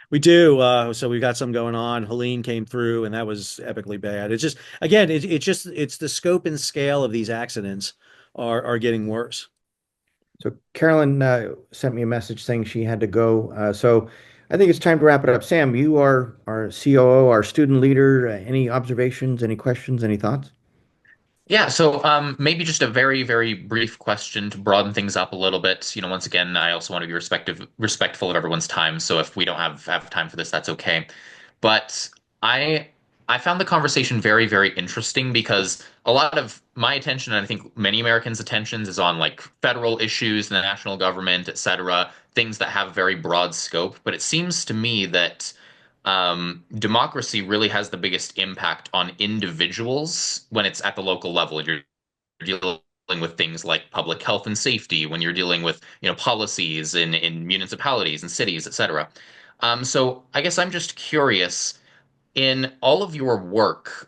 Speaker 3: We do. So we've got some going on. Helene came through, and that was epically bad. It's just, again, it's the scope and scale of these accidents are getting worse.
Speaker 2: So Carolyn sent me a message saying she had to go. So I think it's time to wrap it up. Sam, you are our COO, our student leader. Any observations, any questions, any thoughts?
Speaker 7: Yeah, so maybe just a very, very brief question to broaden things up a little bit. Once again, I also want to be respectful of everyone's time. So if we don't have time for this, that's okay. But I I found the conversation very, very interesting because a lot of my attention, and I think many Americans' attentions, is on like federal issues, the national government, et cetera, things that have very broad scope. But it seems to me that democracy really has the biggest impact on individuals when it's at the local level. You're dealing with things like public health and safety, when you're dealing with policies in municipalities and cities, et cetera. So I guess I'm just curious in all of your work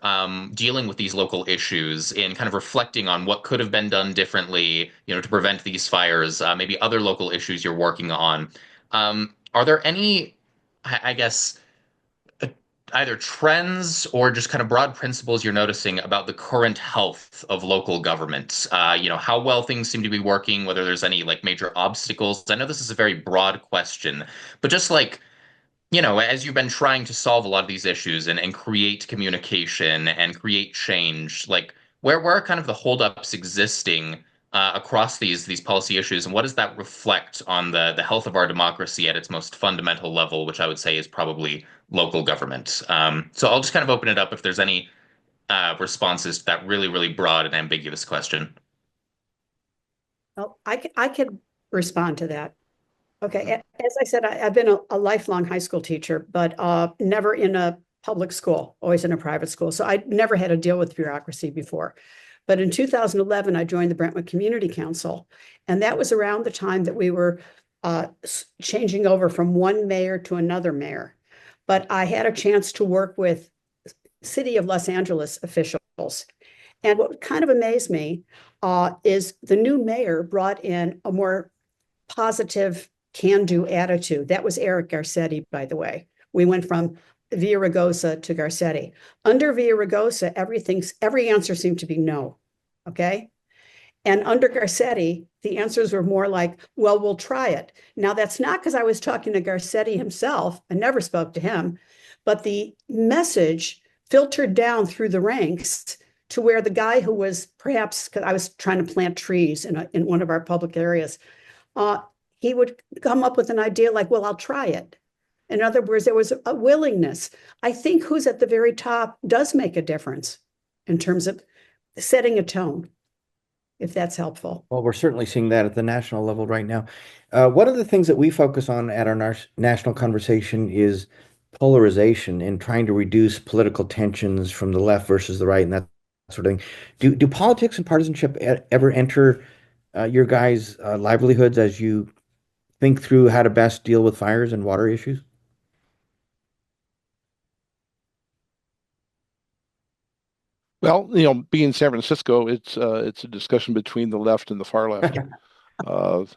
Speaker 7: dealing with these local issues, in kind of reflecting on what could have been done differently, to prevent these fires, maybe other local issues you're working on. Are there any, I guess, either trends or just kind of broad principles you're noticing about the current health of local government. How well things seem to be working, whether there's any like major obstacles. I know this is a very broad question, but just like, as you've been trying to solve a lot of these issues and create communication and create change, like where are kind of the holdups existing across these policy issues, and what does that reflect on the health of our democracy at its most fundamental level, which I would say is probably local government. So I'll just kind of open it up if there's any responses to that really, really broad and ambiguous question.
Speaker 6: Well, I could respond to that. Okay, as I said, I've been a lifelong high school teacher, but never in a public school, always in a private school. So I never had to deal with bureaucracy before. But in 2011, I joined the Brentwood Community Council, and that was around the time that we were changing over from one mayor to another mayor. But I had a chance to work with City of Los Angeles officials. And what kind of amazed me is the new mayor brought in a more positive can-do attitude. That was Eric Garcetti, by the way. We went from Villaraigosa to Garcetti. Under Villaraigosa, every answer seemed to be no. Okay. And under Garcetti, the answers were more like, well, we'll try it. Now, that's not because I was talking to Garcetti himself. I never spoke to him, but the message filtered down through the ranks to where the guy who was perhaps, because I was trying to plant trees in one of our public areas, he would come up with an idea like, well, I'll try it. In other words, there was a willingness. I think who's at the very top does make a difference in terms of setting a tone, if that's helpful.
Speaker 2: Well, we're certainly seeing that at the national level right now. One of the things that we focus on at our national conversation is polarization and trying to reduce political tensions from the left versus the right and that sort of thing. Do politics and partisanship ever enter your guys' livelihoods as you think through how to best deal with fires and water issues?
Speaker 4: Well, being in San Francisco, it's a discussion between the left and the far left. So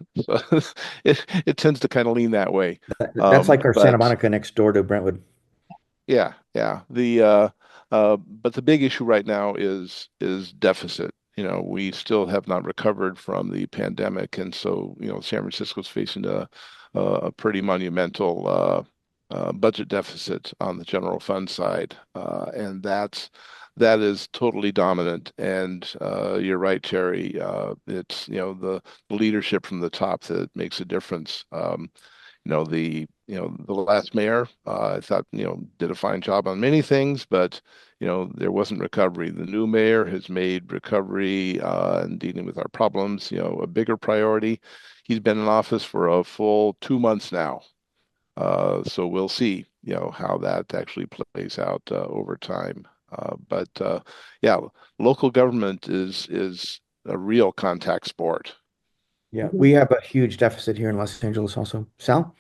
Speaker 4: it tends to kind of lean that way.
Speaker 2: That's like our Santa
Speaker 4: But
Speaker 2: Monica next door to Brentwood.
Speaker 4: yeah, yeah. But the big issue right now is deficit. We still have not recovered from the pandemic, and so San Francisco's facing a pretty monumental budget deficit on the general fund side, and that is totally dominant. And you're right, Terry. It's the leadership from the top that makes a difference. The last mayor, I thought did a fine job on many things, but there wasn't recovery. The new mayor has made recovery and dealing with our problems a bigger priority. He's been in office for a full 2 months now. So we'll see how that actually plays out over time. But yeah, local government is a real contact sport.
Speaker 2: Yeah, we have a huge deficit here in Los Angeles also. Sal?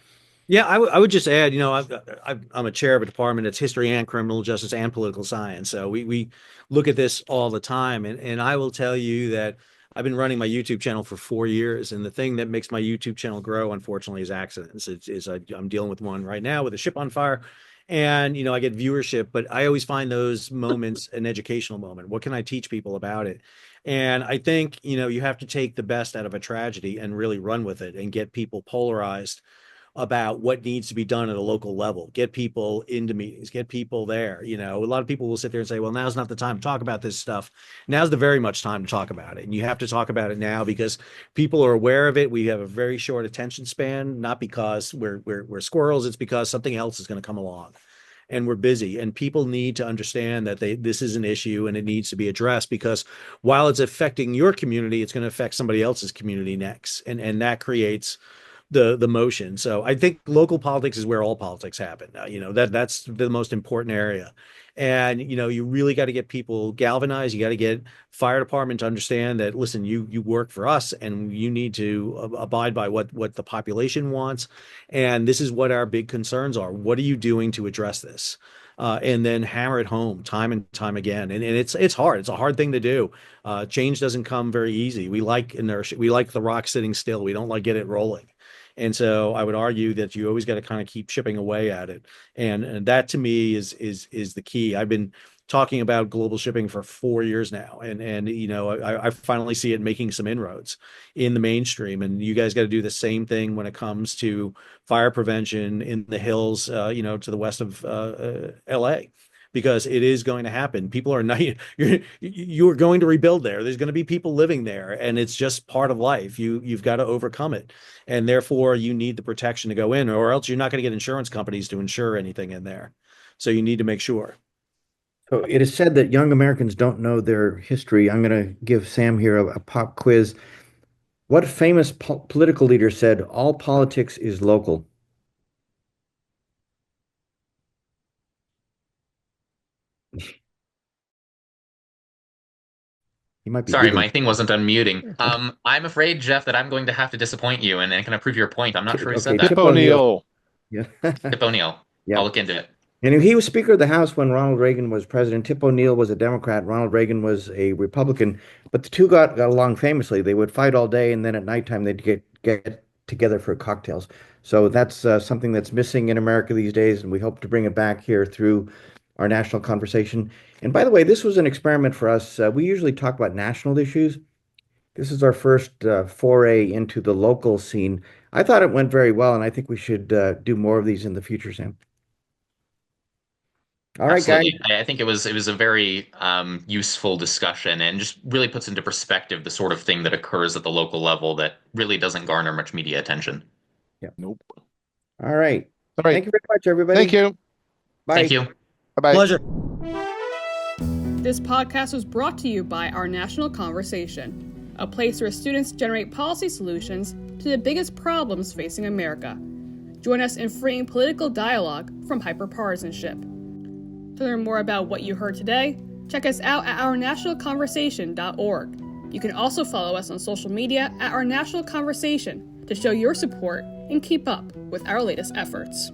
Speaker 3: Yeah, I would just add, I'm a chair of a department that's history and criminal justice and political science. So we look at this all the time. And I will tell you that I've been running my YouTube channel for 4 years. And the thing that makes my YouTube channel grow, unfortunately, is accidents. I'm dealing with one right now with a ship on fire. And, I get viewership, but I always find those moments an educational moment. What can I teach people about it? And I think, you have to take the best out of a tragedy and really run with it and get people polarized about what needs to be done at a local level, get people into meetings, get people there. A lot of people will sit there and say, well, now's not the time to talk about this stuff. Now's the very much time to talk about it. And you have to talk about it now because people are aware of it. We have a very short attention span, not because we're squirrels. It's because something else is going to come along and we're busy, and people need to understand that this is an issue and it needs to be addressed, because while it's affecting your community, it's going to affect somebody else's community next. And that creates the motion. So I think local politics is where all politics happen. That's the most important area. And, you really got to get people galvanized. You got to get fire department to understand that, listen, you work for us and you need to abide by what the population wants. And this is what our big concerns are. What are you doing to address this? And then hammer it home time and time again. And it's hard. It's a hard thing to do. Change doesn't come very easy. We like inertia. We like the rock sitting still. We don't like get it rolling. And so I would argue that you always got to kind of keep chipping away at it. And that to me is the key. I've been talking about global shipping for 4 years now. And I finally see it making some inroads in the mainstream. And you guys got to do the same thing when it comes to fire prevention in the hills, to the west of LA. Because it is going to happen. People are not, you're going to rebuild there. There's going to be people living there, and it's just part of life. You've got to overcome it. And therefore you need the protection to go in, or else you're not going to get insurance companies to insure anything in there. So you need to make sure.
Speaker 2: So it is said that young Americans don't know their history. I'm going to give Sam here a pop quiz. What famous political leader said, all politics is local? He might be
Speaker 7: Sorry,
Speaker 2: Googling.
Speaker 7: my thing wasn't unmuting. I'm afraid, Jeff, that I'm going to have to disappoint you and can I prove your point? I'm not sure who said
Speaker 2: Okay,
Speaker 7: that.
Speaker 4: Tip O'Neill.
Speaker 2: Yeah.
Speaker 7: Tip O'Neill.
Speaker 2: Yeah.
Speaker 7: I'll look into it.
Speaker 2: And he was Speaker of the House when Ronald Reagan was president. Tip O'Neill was a Democrat. Ronald Reagan was a Republican. But the two got along famously. They would fight all day, and then at nighttime they'd get together for cocktails. So that's something that's missing in America these days, and we hope to bring it back here through our national conversation. And by the way, this was an experiment for us. We usually talk about national issues. This is our first foray into the local scene. I thought it went very well, and I think we should do more of these in the future, Sam. All right, guys.
Speaker 7: Absolutely. I think it was a very useful discussion and just really puts into perspective the sort of thing that occurs at the local level that really doesn't garner much media attention.
Speaker 2: Yeah.
Speaker 4: Nope.
Speaker 2: All right.
Speaker 4: All right.
Speaker 2: Thank you very much, everybody.
Speaker 4: Thank you.
Speaker 2: Bye.
Speaker 7: Thank you.
Speaker 4: Bye-bye.
Speaker 3: Pleasure.
Speaker 1: This podcast was brought to you by Our National Conversation, a place where students generate policy solutions to the biggest problems facing America. Join us in freeing political dialogue from hyperpartisanship. To learn more about what you heard today, check us out at ournationalconversation.org. You can also follow us on social media at Our National Conversation to show your support and keep up with our latest efforts.